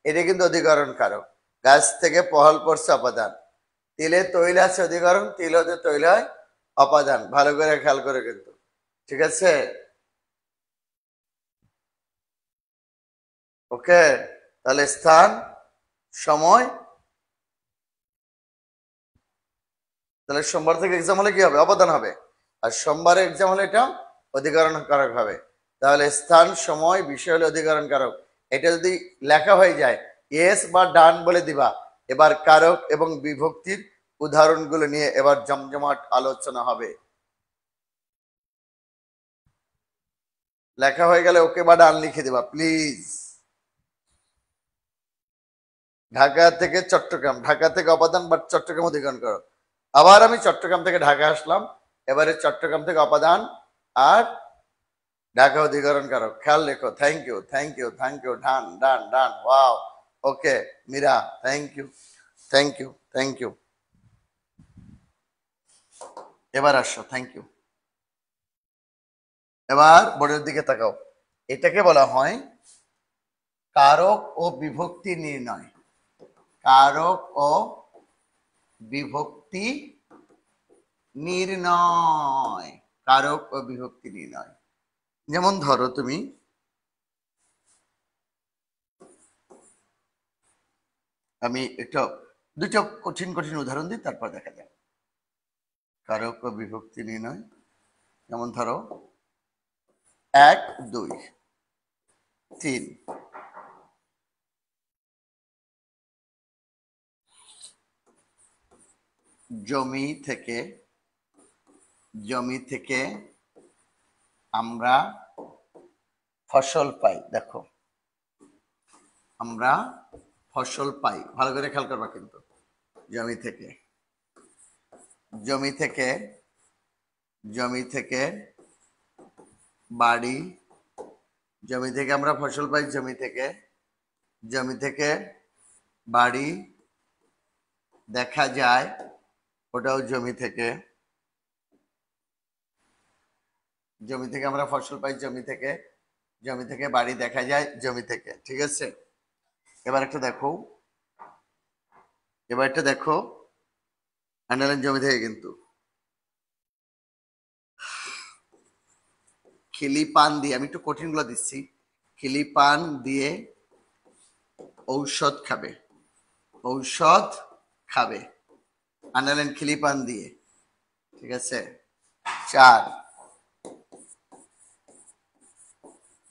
এটা কিন্তু অধিকরণ কারক। গাছ থেকে ফল পড়ছে অপাদান। তিলে তৈল আছে অধিকরণ, তিল হতে তৈল হয় অপাদান। ভালো করে খেয়াল করে কিন্তু, ঠিক আছে। ওকে, তাহলে স্থান সময়, তাহলে সোমবার থেকে এক্সাম হলে কি হবে, অবদান হবে। আর সোমবারে এক্সাম হলে এটা অধিকরণ কারক হবে। তাহলে স্থান সময় বিষয় হলে অধিকরণ কারক। এটা যদি লেখা হয়ে যায় ইয়েস বা ডান বলে দিবা। এবার কারক এবং বিভক্তির উদাহরণগুলো নিয়ে এবার জমজমাট আলোচনা হবে। লেখা হয়ে গেলে ওকে বা ডান লিখে দিবা প্লিজ। ঢাকা থেকে চট্টগ্রাম, ঢাকা থেকে অপাদান বা চট্টগ্রাম অধিকরণ করো। আবার আমি চট্টগ্রাম থেকে ঢাকা আসলাম, এবারে চট্টগ্রাম থেকে অপাদান আর ঢাকা অধিকরণ করো। খেয়াল রেখো। Thank you thank you thank you. Done done done, wow. Okay Meera, thank you thank you thank you. এবার আসো, থ্যাংক ইউ। এবার বোর্ডের দিকে তাকাও। এটাকে বলা হয় কারক ও বিভক্তি নির্ণয়। কারক ও বিভক্তি নির্ণয়। কারক ও বিভক্তি নির্ণয়। যেমন ধরো তুমি, আমি একটা দুটো কঠিন কঠিন উদাহরণ দিই, তারপর দেখা যায় কারক ও বিভক্তি নির্ণয়। যেমন ধরো 1 2 3, জমি থেকে আমরা ফসল পাই। দেখো, আমরা ফসল পাই, ভালো করে খেয়াল করবা কিন্তু। জমি থেকে জমি থেকে বাড়ি, জমি থেকে আমরা ফসল পাই, জমি থেকে বাড়ি দেখা যায়, ওটাও জমি থেকে আমরা ফসল পাই, জমি থেকে বাড়ি দেখা যায়, জমি থেকে, ঠিক আছে। এবার একটা দেখো আন্ডারলাইন জমি থেকে কিন্তু। খিলি পান দিয়ে, আমি একটু কঠিন গুলো দিচ্ছি। খিলি পান দিয়ে ঔষধ খাবে। আন্ডারলাইন খিলি পান দিয়ে, ঠিক আছে। 4,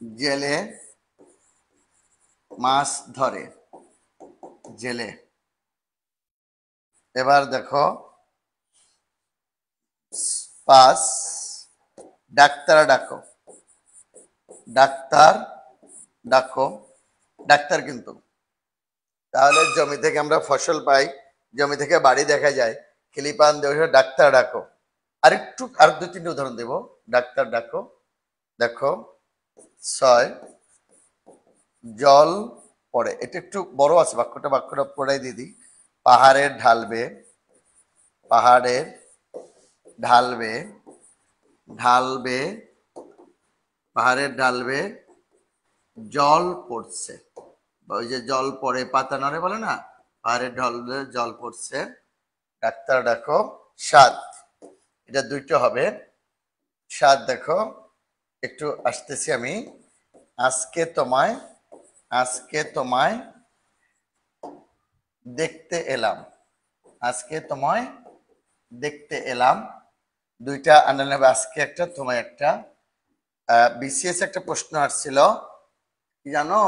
জেলে মাছ ধরে, জেলে। এবার দেখো 5, ডাক্তার ডাকো, ডাক্তার কিন্তু। তাহলে জমি থেকে আমরা ফসল পাই, জমি থেকে বাড়ি দেখা যায়, খিলিপান দেওয়া, ডাক্তার ডাকো। আর 2-3 উদাহরণ দেব। ডাক্তার ডাকো। দেখো 6, জল পড়ে। এটা একটু বড় আছে বাক্যটা পড়াই দিদি। পাহাড়ের ঢালবে পাহাড়ের ঢালবে জল পড়ছে। ওই যে জল পড়ে পাতা নড়ে বলে না, পাহাড়ের ঢালবে জল পড়ছে, ডাক্তার ডাকো। 7, এটা 2টো হবে। 7 দেখো, একটু আসতেছি আমি। আজকে তোমায় দেখতে এলাম, দুইটা আন্ডারলাইন হবে, আজকে একটা তোমার একটা। বিসিএস একটা প্রশ্ন আসছিল, কি জানো?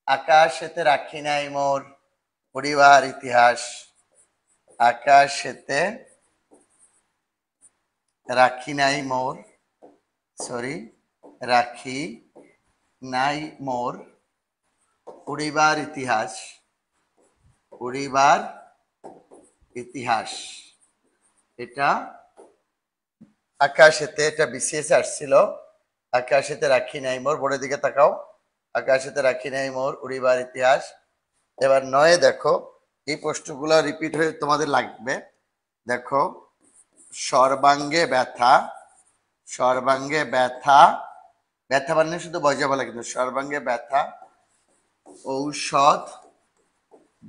আকাশেতে রাখি নাই মোর পরিবার ইতিহাস, আকাশেতে রাখি নাই মোর, সরি, রাখি নাই মোর পরিবার ইতিহাস, পরিবার ইতিহাস। এটা আকাশেতে, এটা বিসিএস আসছিল। আকাশেতে রাখি নাই মোর, বোর্ডের দিকে তাকাও। আকাশেতে রাখি নাই মোর উড়িবার ইতিহাস। এবার নয়ে দেখো, এই প্রশ্নগুলো রিপিট হয়ে তোমাদের লাগবে। দেখো, সর্বাঙ্গে ব্যথা, সর্বাঙ্গে ব্যথা, ব্যথা মানে শুধু বজা বলা, কিন্তু সর্বাঙ্গে ব্যথা ঔষধ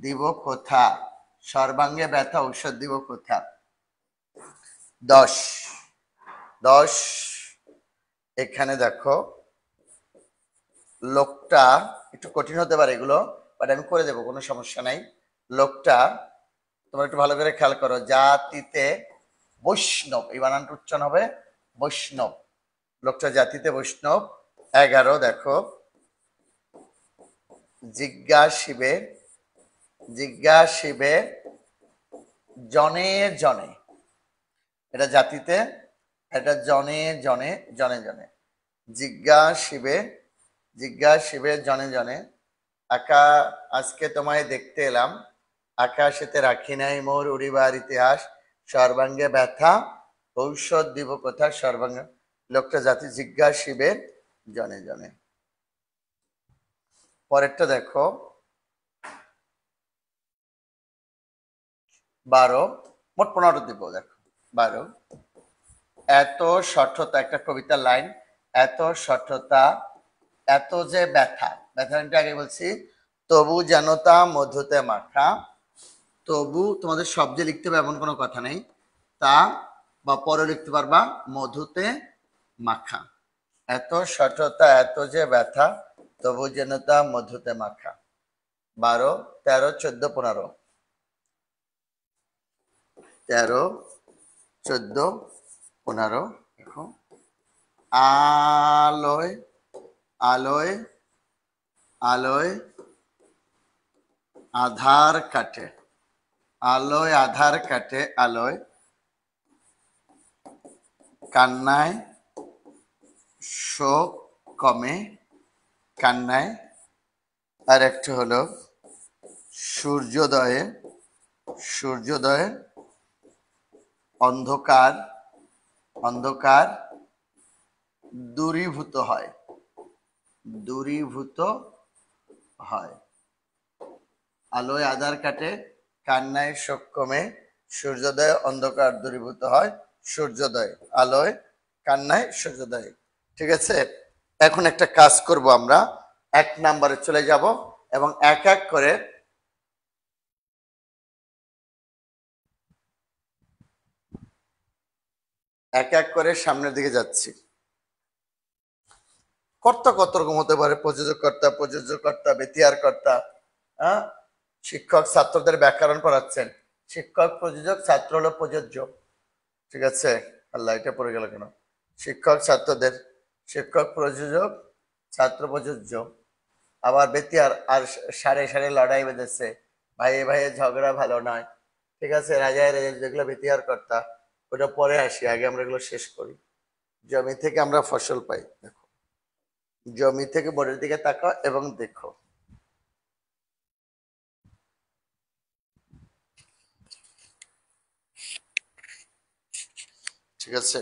দিব কোথা, সর্বাঙ্গে ব্যথা ঔষধ দিব কোথা। 10 10 এখানে দেখো, লোকটা একটু কঠিন হতে পারে এগুলো, বাট আমি করে দেবো, কোনো সমস্যা নাই। লোকটা, তোমরা একটু ভালো করে খেয়াল করো, জাতিতে বৈষ্ণব, এই বানানটা উচ্চারণ হবে বৈষ্ণব। লোকটা জাতিতে বৈষ্ণব। 11 দেখো, জিজ্ঞাসিবে, জিজ্ঞাসিবে জনে জনে, এটা জাতিতে, এটা জনে জনে, জনে জনে। জিজ্ঞাসিবে, জিজ্ঞাসিবে জনে জনে। আজকে তোমায় দেখতে এলাম, আকাশেতে রাখি নাই মোর উড়িবার ইতিহাস, সর্বাঙ্গে ব্যথা ঔষধ দিব কোথা, সর্বাঙ্গে। লোকটা জাতি জিজ্ঞাসিবে জনে জনে। পরেরটা দেখো, 12, মোট 15 দিব। দেখো 12, এত সঠতা, একটা কবিতার লাইন, এত সঠতা, এত যে ব্যথা, ব্যথাটা আগে বলছি, তবু যেন তা মধুতে মাখা। তবু তোমাদের শব্দে লিখতে হবে এমন কোনো কথা নেই, তা বা পরে লিখতে পারবা মধুতে মাখা। এত সঠতা, এত যে ব্যথা, তবু যেন তা মধুতে মাখা। 12, 13, 14, 15, 13, 14, 15 দেখো, আলোয়, আলোয়, আলোয় আধার কাটে, আলোয় আধার কাটে, আলোয় কান্নায় শোক কমে, কান্নায়। আর একটা হলো সূর্যোদয়ে, সূর্যোদয়ে অন্ধকার, অন্ধকার দূরীভূত হয়, দূরীভূত হয়। আলোয় আধার কাটে, কান্নায় শোক কমে, সূর্যোদয় অন্ধকার দূরীভূত হয়, সূর্যোদয় আলোয়, কান্নায় সূর্যোদয়। ঠিক আছে, এখন একটা কাজ করব আমরা, 1 নম্বরে চলে যাব এবং এক এক করে, এক এক করে সামনের দিকে যাচ্ছি। কর্তা কত রকম হতে পারে, প্রযোজক কর্তা, প্রযোজ্য কর্তা, বেতিয়ার কর্তা। হ্যাঁ, শিক্ষক ছাত্রদের ব্যাকরণ পড়াচ্ছেন, শিক্ষক প্রযোজক, ছাত্র হলো প্রযোজ্য। ঠিক আছে, আল্লাহ এটা পড়ে গেল কেন? শিক্ষক ছাত্রদের, শিক্ষক প্রযোজক, ছাত্র প্রযোজ্য। আবার বেতিয়ার, আর সারে সারে লড়াই বেঁধেছে, ভাইয়ে ভাইয়ে ঝগড়া ভালো নয়। ঠিক আছে, রাজায় রাজা, যেগুলো বেতিয়ার কর্তা, ওটা পরে আসি, আগে আমরা এগুলো শেষ করি। জমি থেকে আমরা ফসল পাই, দেখো, জমি থেকে বোর্ডের দিকে তাকাও এবং দেখো। ঠিক আছে,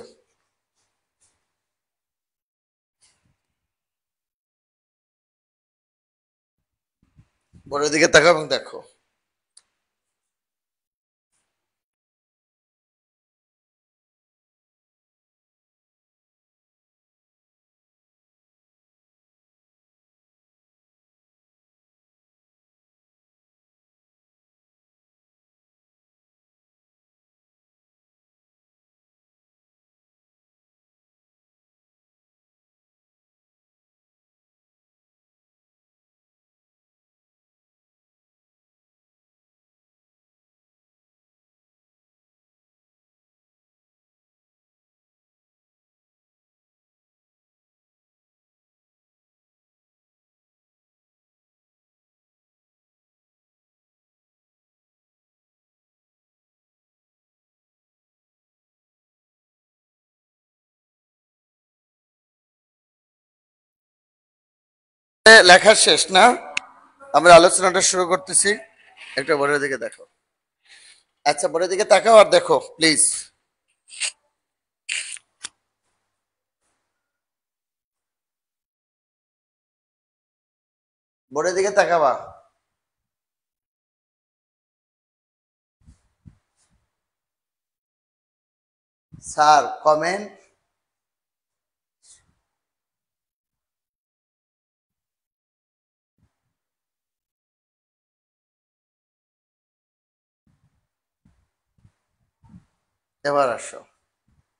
বোর্ডের দিকে তাকাও এবং দেখো। লেখা শেষ না, আমরা আলোচনাটা শুরু করতেছি। একটা বোর্ডের দিকে দেখো। আচ্ছা, বোর্ডের দিকে তাকাও আর দেখো প্লিজ। বোর্ডের দিকে তাকাবা। Sir comment. এবার আসো,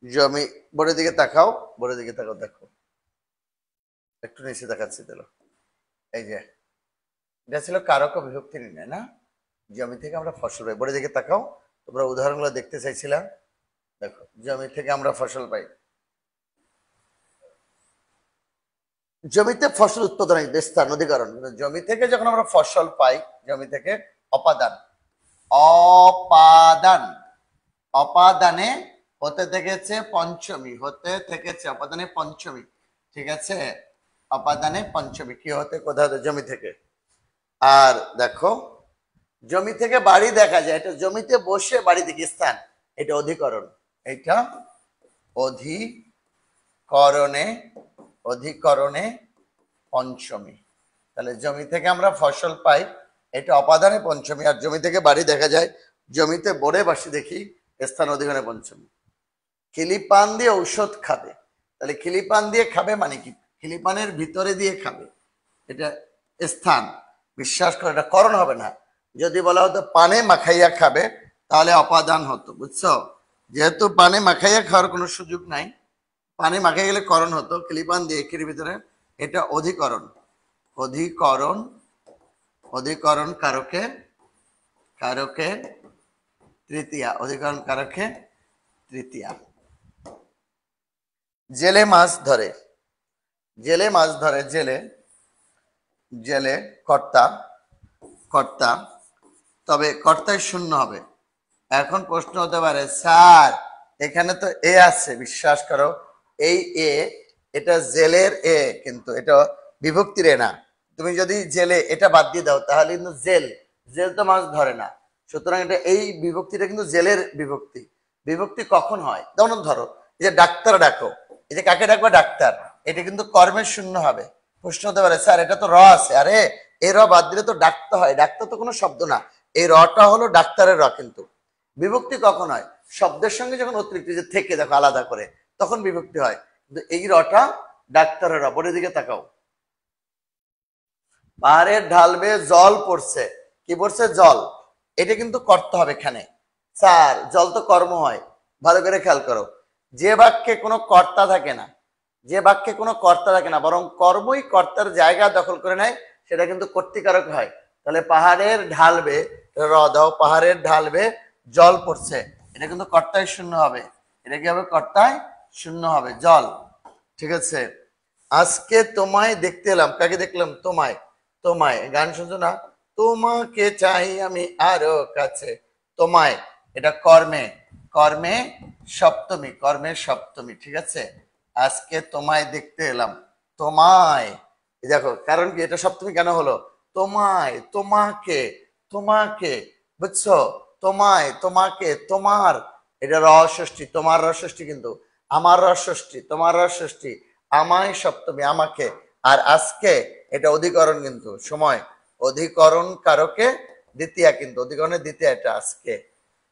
জমি। বোর্ডের দিকে তাকাও, বোর্ডের দিকে তাকাও, দেখো একটু নিচে দেখাচ্ছি দিল। এই যে এটা ছিল কারক ও বিভক্তি নির্ণয় না, জমি থেকে আমরা ফসল পাই। বোর্ডের দিকে তাকাও, তোমরা উদাহরণগুলো দেখতে চাইছিলাম। দেখো, জমি থেকে আমরা ফসল পাই। জমিতে ফসল উৎপাদনের স্থান অধিকরণ। জমি থেকে যখন আমরা ফসল পাই, জমি থেকে অপাদান, অপাদান, অপাদানে হতে থেকেছে পঞ্চমী, হতে থেকেছে অপাদানে পঞ্চমী। ঠিক আছে, অপাদানে পঞ্চমী কি হতে, কোথাও জমি থেকে। আর দেখো, জমি থেকে বাড়ি দেখা যায়, এটা জমিতে বসে বাড়ি দেখি স্থান, এটা অধিকরণ। এটা অধিকরণে, অধিকরণে পঞ্চমী। তাহলে জমি থেকে আমরা ফসল পাই, এটা অপাদানে পঞ্চমী। আর জমি থেকে বাড়ি দেখা যায়, জমিতে বড়ে বাসি দেখি, স্থান অধিকরণে পঞ্চমী। খিলিপান দিয়ে ঔষধ খাবে, তাহলে খিলিপান দিয়ে খাবে মানে কি, খিলিপানের ভিতরে দিয়ে খাবে, এটা স্থান। বিশ্বাস করে এটা করণ হবে না। যদি বলা হতো পানে মাখাইয়া খাবে, তাহলে অপাদান হতো, বুঝছো? যেহেতু পানে মাখাইয়া খাওয়ার কোনো সুযোগ নাই, পানি মাখাই গেলে করণ হতো, খিলিপান দিয়ে এর ভিতরে, এটা অধিকরণ। অধিকরণ, অধিকরণ কারকে, কারকে তৃতীয়া, অধিকরণ কারকে তৃতীয়া। জেলে মাছ ধরে, জেলে মাছ ধরে, জেলে, জেলে কর্তা, কর্তা, তবে কর্তায় শূন্য হবে। এখন প্রশ্ন হতে পারে, স্যার এখানে তো এ আছে, বিশ্বাস করো এই এ, এটা জেলের এ, কিন্তু এটা বিভক্তির এ না। তুমি যদি জেলে এটা বাদ দিয়ে দাও, তাহলে কিন্তু জেল, জেল তো মাছ ধরে না। সুতরাং এটা এই বিভক্তিটা কিন্তু জেলের বিভক্তি। বিভক্তি কখন হয়, যেমন ধরো এই যে ডাক্তার ডাকো, এই যে কাকে ডাকবে, ডাক্তার, এটা কিন্তু কর্মের শূন্য হবে। প্রশ্ন হতে পারে, স্যার এটা তো র আছে, আরে এই র বাদ দিলে তো ডাক্তার হয়, ডাক্তার তো কোনো শব্দ না, এই রটা হলো ডাক্তারের র। কিন্তু বিভক্তি কখন হয়, শব্দের সঙ্গে যখন অতিরিক্ত যে থেকে দেখো আলাদা করে, তখন বিভক্তি হয়। কিন্তু এই রটা ডাক্তারের র। বোর্ডের দিকে তাকাও। পাহাড়ের ঢাল বেয়ে জল পড়ছে, কি পড়ছে, জল, এটা কিন্তু করতে হবে এখানে। স্যার জল তো কর্ম হয়, ভালো করে খেয়াল করো, যে বাক্যে কোনো কর্তা থাকে না, যে বাক্যে কোনো কর্তা থাকে না, বরং কর্মই কর্তার জায়গা দখল করে নেয়, সেটা কিন্তু কর্তৃকারক হয়। তাহলে পাহাড়ের ঢালবে, র দাও, পাহাড়ের ঢালবে জল পড়ছে, এটা কিন্তু কর্তায় শূন্য হবে। এটা কি হবে, কর্তায় শূন্য হবে, জল। ঠিক আছে, আজকে তোমায় দেখতে এলাম, কাকে দেখলাম, তোমায়। তোমায় গান শুনছো না, তোমাকে চাই আমি আরো কাছে, তোমায়, এটা কর্মে, কর্মে সপ্তমী, কর্মের সপ্তমী। ঠিক আছে, আজকে তোমায় দেখতে এলাম, তোমায়, দেখো কারণ কি, এটা সপ্তমী কেন হলো, তোমায়, তোমাকে, তোমাকে, বুঝছো, তোমায়, তোমাকে, তোমার, এটা রষষ্ঠী, তোমার রষষ্ঠী, কিন্তু আমার রষষ্ঠী, তোমার রষষ্ঠী, আমায় সপ্তমী, আমাকে। আর আজকে এটা অধিকরণ, কিন্তু সময়, অধিকরণ কারকে দ্বিতীয়া, কিন্তু অধিকরণের দ্বিতীয় এটা আজকে,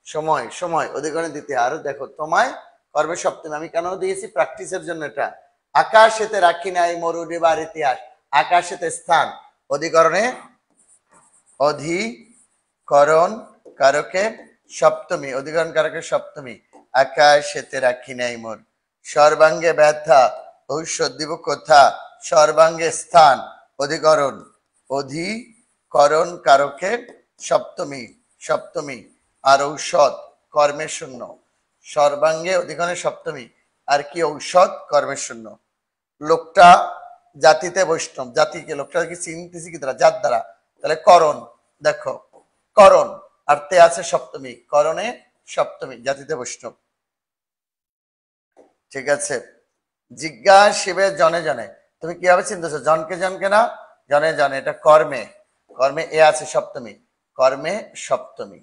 সময়, সময় অধিকরণের দ্বিতীয়। আরো দেখো, তোমায় কর্মে সপ্তমী, আমি কেন দিয়েছি, প্র্যাকটিসের জন্য এটা। আকাশেতে রাখি নাই মরুডি বার ইতিহাস, আকাশেতে স্থান, অধিকরণে, অধিকরণ কারকে সপ্তমী, অধিকরণ কারকে সপ্তমী, আকাশেতে রাখি নাই মোর, সর্বাঙ্গে ব্যথা ঔষধ দিব কোথা, সর্বাঙ্গে স্থান, অধিকরণ, অধিকরণ কারকে সপ্তমী, সপ্তমী। আর ঔষধ কর্মের শূন্য, সর্বাঙ্গে অধিকরণে সপ্তমী, আর কি ঔষধ কর্মের শূন্য। লোকটা জাতিতে বৈষ্ণব, জাতিকে লোকটা কি চিনতেছি কি দ্বারা, জাত দ্বারা, তাহলে করণ, দেখো করণ, আর তে আছে সপ্তমী, করণে সপ্তমী, জাতিতে বৈষ্ণব। ঠিক আছে, জিজ্ঞাসা শিবে জনে জনে, তুমি কিভাবে চিনতেছো, জনকে জনকে না, জনে জনে, এটা কর্মে, কর্মে এ আছে সপ্তমী, কর্মে সপ্তমী।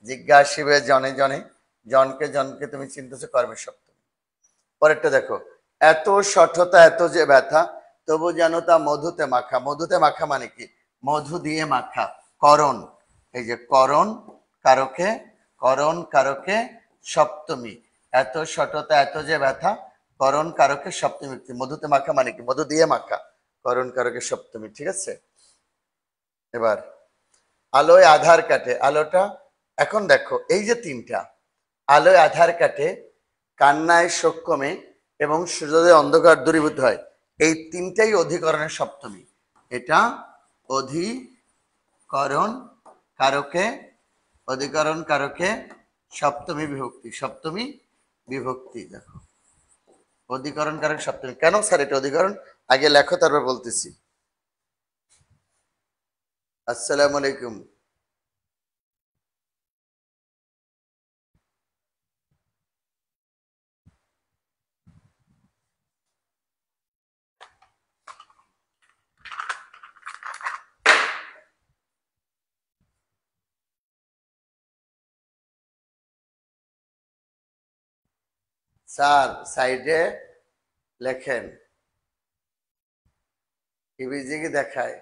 জিজ্ঞাসিবে জনে জনে, জনকে জনকে তুমি চিনতেছো, কর্মে সপ্তমী। পরেরটা দেখো, এত সঠতা এত যে ব্যথা, তবু যেন তা মধুতে মাখা। মধুতে মাখা মানে কি? মধু দিয়ে মাখা, করণ। এই যে করণ কারকে, করণ কারকে সপ্তমী। এত সঠতা এত যে ব্যথা, করণ কারকে সপ্তমী। মধুতে মাখা মানে কি? মধু দিয়ে মাখা, করণ কারকে সপ্তমী। ঠিক আছে। এবার আলোয় আধার কাটে, আলোটা এখন দেখো এই যে তিনটা, আলোয় আধার কাটে, কান্নায় শোক কমে এবং সূর্যোদয় অন্ধকার দূরীভূত হয়, এই তিনটাই অধিকরণের সপ্তমী। এটা অধিকরণ কারকে, অধিকরণ কারকে সপ্তমী বিভক্তি, সপ্তমী বিভক্তি। দেখো অধিকরণ কারক সপ্তমী। কেন স্যার এটা অধিকরণ? আগে লেখো তারপর বলতেছি। আসসালামু আলাইকুম। স্যার সাইডে লেখেন, ইবিজিকে দেখায়।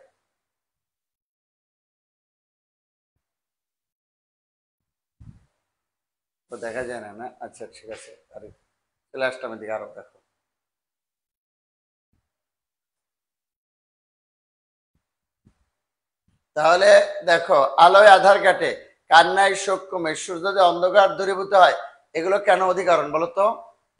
তো দেখা যায় না, না? আচ্ছা ঠিক আছে, আরে চলে আসলাম এদিকে, আরো দেখো। তাহলে দেখো, আলোয় আধার কাটে, কান্নায় শোক কমে, সূর্যোদয় অন্ধকার দূরীভূত হয়, এগুলো কেন অধিকরণ বলো তো?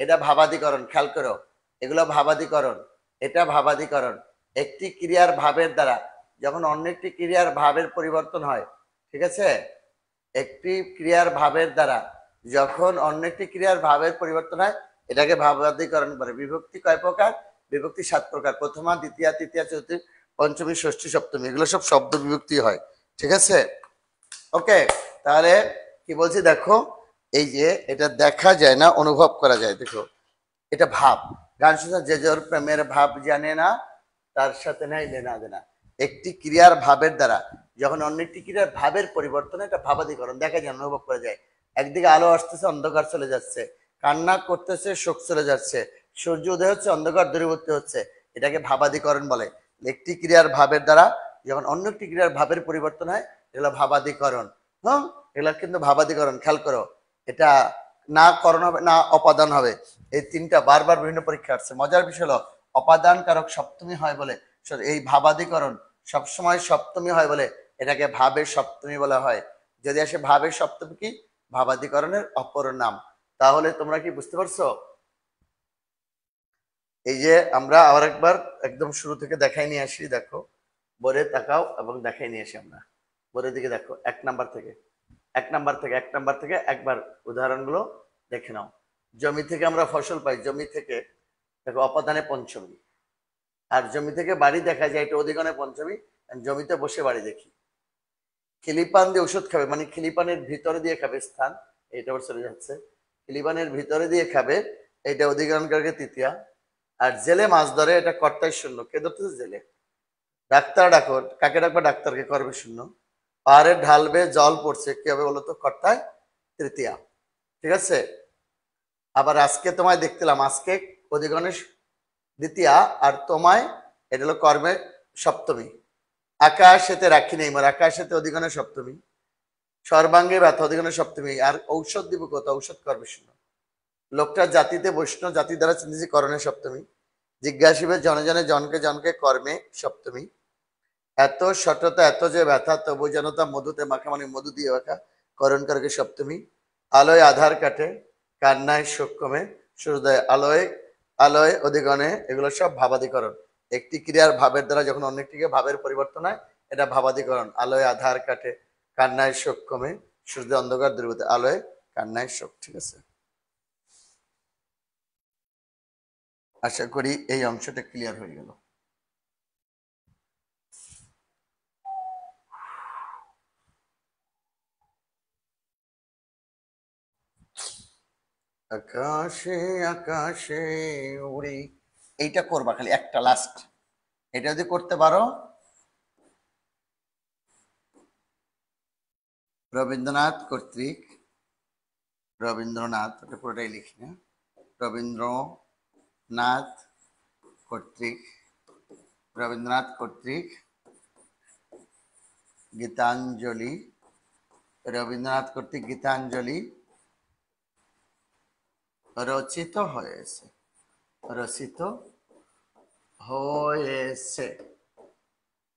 এটা ভাবাদিকরণ, খেয়াল করো, এগুলো ভাবাদিকরণ, এটা ভাবাদিকরণ। একটি ক্রিয়ার ভাবের দ্বারা যখন অন্য একটি ক্রিয়ার ভাবের পরিবর্তন হয়, ঠিক আছে, একটি ক্রিয়ার ভাবের দ্বারা যখন অন্য একটি ক্রিয়ার ভাবের পরিবর্তন হয়, এটাকে ভাবাদিকরণ বলে। বিভক্তি কয় প্রকার? বিভক্তি 7 প্রকার। প্রথমা, দ্বিতীয়া, তৃতীয়া, চতুর্থী, পঞ্চমী, ষষ্ঠী, সপ্তমী, এগুলো সব শব্দ বিভক্তি হয়। ঠিক আছে। ওকে, তাহলে কি বলছি দেখো, এই যে এটা দেখা যায় না, অনুভব করা যায়। দেখো এটা ভাব। গান শুনে যে জোর প্রেমের ভাব জানে না, তার সাথে নাই লেনা দেনা। একটি ক্রিয়ার ভাবের দ্বারা যখন অন্য একটি ক্রিয়ার ভাবের পরিবর্তন, এটা ভাবাদিকরণ, দেখা যায়, অনুভব করা যায়। একদিকে আলো আসতেছে, অন্ধকার চলে যাচ্ছে, কান্না করতেছে, শোক চলে যাচ্ছে, সূর্য উদয় হচ্ছে, অন্ধকার দূরীভূত হচ্ছে, এটাকে ভাবাদিকরণ বলে। একটি ক্রিয়ার ভাবের দ্বারা যখন অন্য একটি ক্রিয়ার ভাবের পরিবর্তন হয়, এগুলো ভাবাদিকরণ। হ্যাঁ, এগুলো কিন্তু ভাবাদিকরণ, খেয়াল করো। এটা না করণ হবে না অপাদান হবে, এই তিনটা বারবার বিভিন্ন পরীক্ষা আসছে। মজার বিষয় হলো অপাদান কারক সপ্তমী হয় বলে, এই ভাবাদিকরণ সবসময় সপ্তমী হয় বলে এটাকে ভাবের সপ্তমী বলা হয়। যদি আসে ভাবের সপ্তমী কি? ভাবাদিকরণের অপর নাম। তাহলে তোমরা কি বুঝতে পারছো? এই যে আমরা আবার একবার একদম শুরু থেকে দেখাই নিয়ে আসি। দেখো বোর্ডে তাকাও এবং দেখাই নিয়ে আসি আমরা। বোর্ডের দিকে দেখো, 1 নাম্বার থেকে, 1 নাম্বার থেকে একবার উদাহরণগুলো দেখে নাও। জমি থেকে আমরা ফসল পাই, জমি থেকে দেখো অপাদানে পঞ্চমী। আর জমি থেকে বাড়ি দেখা যায়, এটা অধিকরণে পঞ্চমী। জমিতে বসে বাড়ি দেখি। খিলিপান দিয়ে ওষুধ খাবে, মানে খিলিপানের ভিতরে দিয়ে খাবে, স্থান এটা আবার চলে যাচ্ছে, খিলিপানের ভিতরে দিয়ে খাবে, এটা অধিকরণ কারকে তৃতীয়া। আর জেলে মাছ ধরে, এটা কর্তায় শূন্য, কে ধরতেছে? জেলে। ডাক্তার ডাকো, কাকে ডাকবে? ডাক্তারকে, করবে শূন্য। পাহাড়ে ঢালবে, জল পড়ছে, কি হবে বলতো? কর্তায় তৃতীয়া। ঠিক আছে। আবার আজকে তোমায় দেখছিলাম, আজকে অধিকরণের দ্বিতীয়া, আর তোমায় এটা হলো কর্মের সপ্তমী। আকাশেতে রাখি নেই মোর, আকাশেতে অধিকরণের সপ্তমী। সর্বাঙ্গে ব্যথা, অধিকরণের সপ্তমী। আর ঔষধ দিব কত? ঔষধ করবে শূন্য। লোকটা জাতিতে বৈষ্ণব, জাতি দ্বারা চিন্তিত, করণের সপ্তমী। জিজ্ঞাসিবে জনে জনে, জনকে জনকে, কর্মে সপ্তমী। এত সঠতা এত যে ব্যথা, তবু যেন তা মধুতে মাখা, মানে মধু দিয়ে মাখা, করণ কারকে সপ্তমী। আলোয় আধার কাটে, কান্নায় শোক কমে, সূর্যোদয় আলোয়, আলোয় অধিগণে, এগুলো সব ভাবাদিকরণ। একটি ক্রিয়ার ভাবের দ্বারা যখন অন্য একটিকে ভাবের পরিবর্তন হয়, এটা ভাবাদিকরণ। আলোয় আধার কাটে, কান্নায় শোক কমে, সূর্য অন্ধকার দূরীভূত, আলোয় কান্নায় শোক। ঠিক আছে, আশা করি এই অংশটা ক্লিয়ার হয়ে গেল। আকাশে আকাশে উড়ি, এইটা করবা খালি, একটা লাস্ট। এটা যদি করতে পারো রবীন্দ্রনাথ কর্তৃক, রবীন্দ্রনাথ এটা পুরোটাই লিখি না, রবীন্দ্রনাথ কর্তৃক, রবীন্দ্রনাথ কর্তৃক গীতাঞ্জলি, রবীন্দ্রনাথ কর্তৃক গীতাঞ্জলি রচিত হয়েছে, রচিত হয়েছে।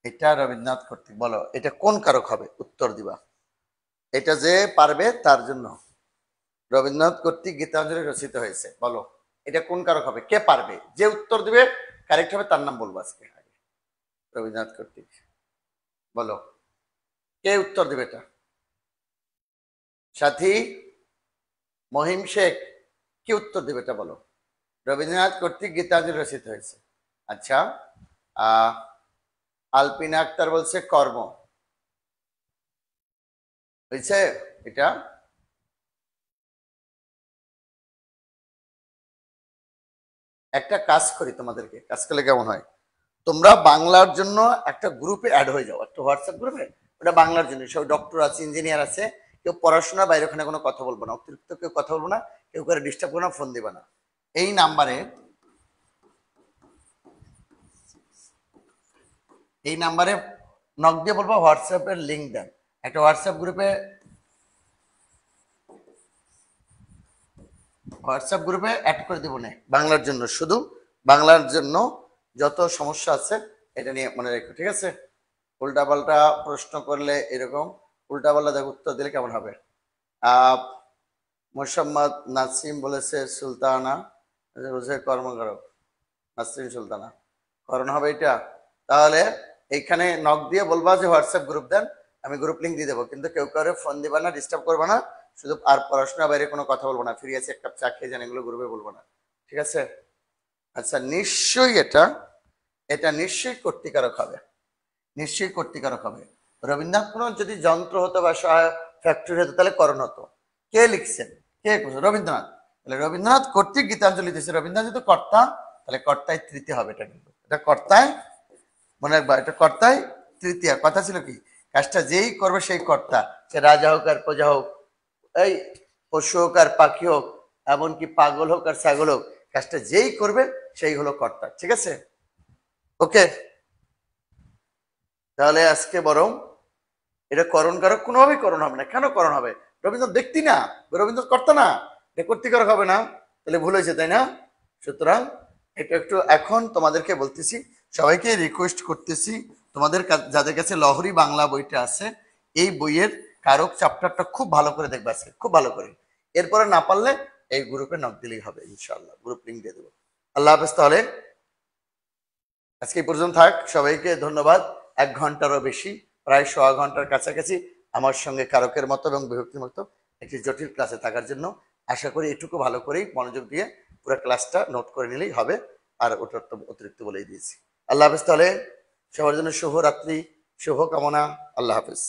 এটা রবীন্দ্রনাথ কর্তৃক। বলো এটা কোন কারক হবে, উত্তর দিবা। এটা যে পারবে তার জন্য। রবীন্দ্রনাথ কর্তৃক গীতাঞ্জলি রচিত হয়েছে, বলো এটা কোন কারক হবে, কে পারবে, যে উত্তর দিবে কারেক্ট হবে তার নাম বলবো আজকে। রবীন্দ্রনাথ কর্তৃক, বলো কে উত্তর দিবে এটা? সাথী, মহিম শেখ, কি উত্তর দিবে এটা বলো? রবীন্দ্রনাথ কর্তৃক গীতাঞ্জলি রচিত হয়েছে। আচ্ছা, আলপিনা আক্তার বলছে কর্ম, হয়েছে এটা? একটা কাজ করি, তোমাদেরকে কাজ করলে কেমন হয়, তোমরা বাংলার জন্য একটা গ্রুপে অ্যাড হয়ে যাও, একটা হোয়াটসঅ্যাপ গ্রুপে, ওটা বাংলার জন্য। সব ডক্টর আছে, ইঞ্জিনিয়ার আছে, কেউ পড়াশোনা বাইরে ওখানে কোনো কথা বলবো না, অতিরিক্ত কেউ কথা বলবো না, কেউ করে ডিস্টার্ব করো না, ফোন দিবা না। এই নাম্বারে, এই নাম্বারে নক দিয়ে বলবো হোয়াটসঅ্যাপের লিঙ্ক দেন। একটা হোয়াটসঅ্যাপ গ্রুপে, হোয়াটসঅ্যাপ গ্রুপে অ্যাড করে দেবো না, বাংলার জন্য, শুধু বাংলার জন্য যত সমস্যা আছে এটা নিয়ে মনে রেখো, ঠিক আছে? উল্টাপাল্টা প্রশ্ন করলে এরকম উল্টাপাল্টা দেখ উত্তর দিলে কেমন হবে? মোসাম্মদ নাসিম বলেছে সুলতানা, কর্মকারক, নাসরিন সুলতানা, করণ হবে এটা। তাহলে এইখানে নক দিয়ে বলবা যে হোয়াটসঅ্যাপ গ্রুপ দেন, আমি গ্রুপ লিঙ্ক দিয়ে দেবো, কিন্তু কেউ কারো ফোন দিবা না, ডিস্টার্ব করবা না, শুধু আর পড়াশোনার বাইরে কোনো কথা বলবো না, ফ্রি আছে এক কাপ চা খেয়ে যান, এগুলো গ্রুপে বলবো না, ঠিক আছে? আচ্ছা, নিশ্চয়ই এটা, এটা নিশ্চয়ই কর্তৃকারক হবে, নিশ্চয়ই কর্তৃকারক হবে। রবীন্দ্রনাথ কোনো যদি যন্ত্র হতো বা ফ্যাক্টরি হতো তাহলে করণ হতো। কে লিখছেন, কে করছে? রবীন্দ্রনাথ। তাহলে রবীন্দ্রনাথ কর্তৃক গীতাঞ্জলি দিয়েছে, রবীন্দ্রনাথ যদি কর্তা, তাহলে কর্তায় তৃতীয় হবে। এটা কিন্তু এটা কর্তায়, মনে রাখবা এটা কর্তায় তৃতীয়। কথা ছিল কি, কাজটা যেই করবে সেই কর্তা, সে রাজা হোক আর প্রজা হোক, এই পশু হোক আর পাখি হোক, এমনকি পাগল হোক আর ছাগল হোক, কাজটা যেই করবে সেই হলো কর্তা, ঠিক আছে? ওকে, তাহলে আজকে বরং এটা করণ কারক, কোনোভাবেই করণ হবে না। কেন করণ হবে? রবীন্দ্রনাথ ব্যক্তি না, রবীন্দ্রনাথ কর্তা না, এটা কর্তৃকারক হবে না, তাহলে ভুল হয়েছে, তাই না? সুতরাং এটা একটু এখন তোমাদেরকে বলতেছি, সবাইকে রিকোয়েস্ট করতেছি, তোমাদের যাদের কাছে লহরী বাংলা বইটা আছে, এই বইয়ের কারক চ্যাপ্টারটা খুব ভালো করে দেখবে আজকে, খুব ভালো করে। এরপরে না পারলে এই গ্রুপে নক দিলেই হবে, ইনশাআল্লাহ গ্রুপ লিঙ্ক দিয়ে দেবো। আল্লাহ হাফেজ। তাহলে আজকে এই পর্যন্ত থাক, সবাইকে ধন্যবাদ। 1 ঘন্টারও বেশি, প্রায় 1.25 ঘন্টার কাছাকাছি আমার সঙ্গে কারকের মতো এবং বিভক্তির মতো একটি জটিল ক্লাসে থাকার জন্য আশা করি এটুকু ভালো করেই মনোযোগ দিয়ে পুরো ক্লাসটা নোট করে নিলেই হবে, আর ওটা তো অতিরিক্ত বলেই দিয়েছি। আল্লাহ হাফেজ। তাহলে সবার জন্য শুভরাত্রি, শুভকামনা, আল্লাহ হাফেজ।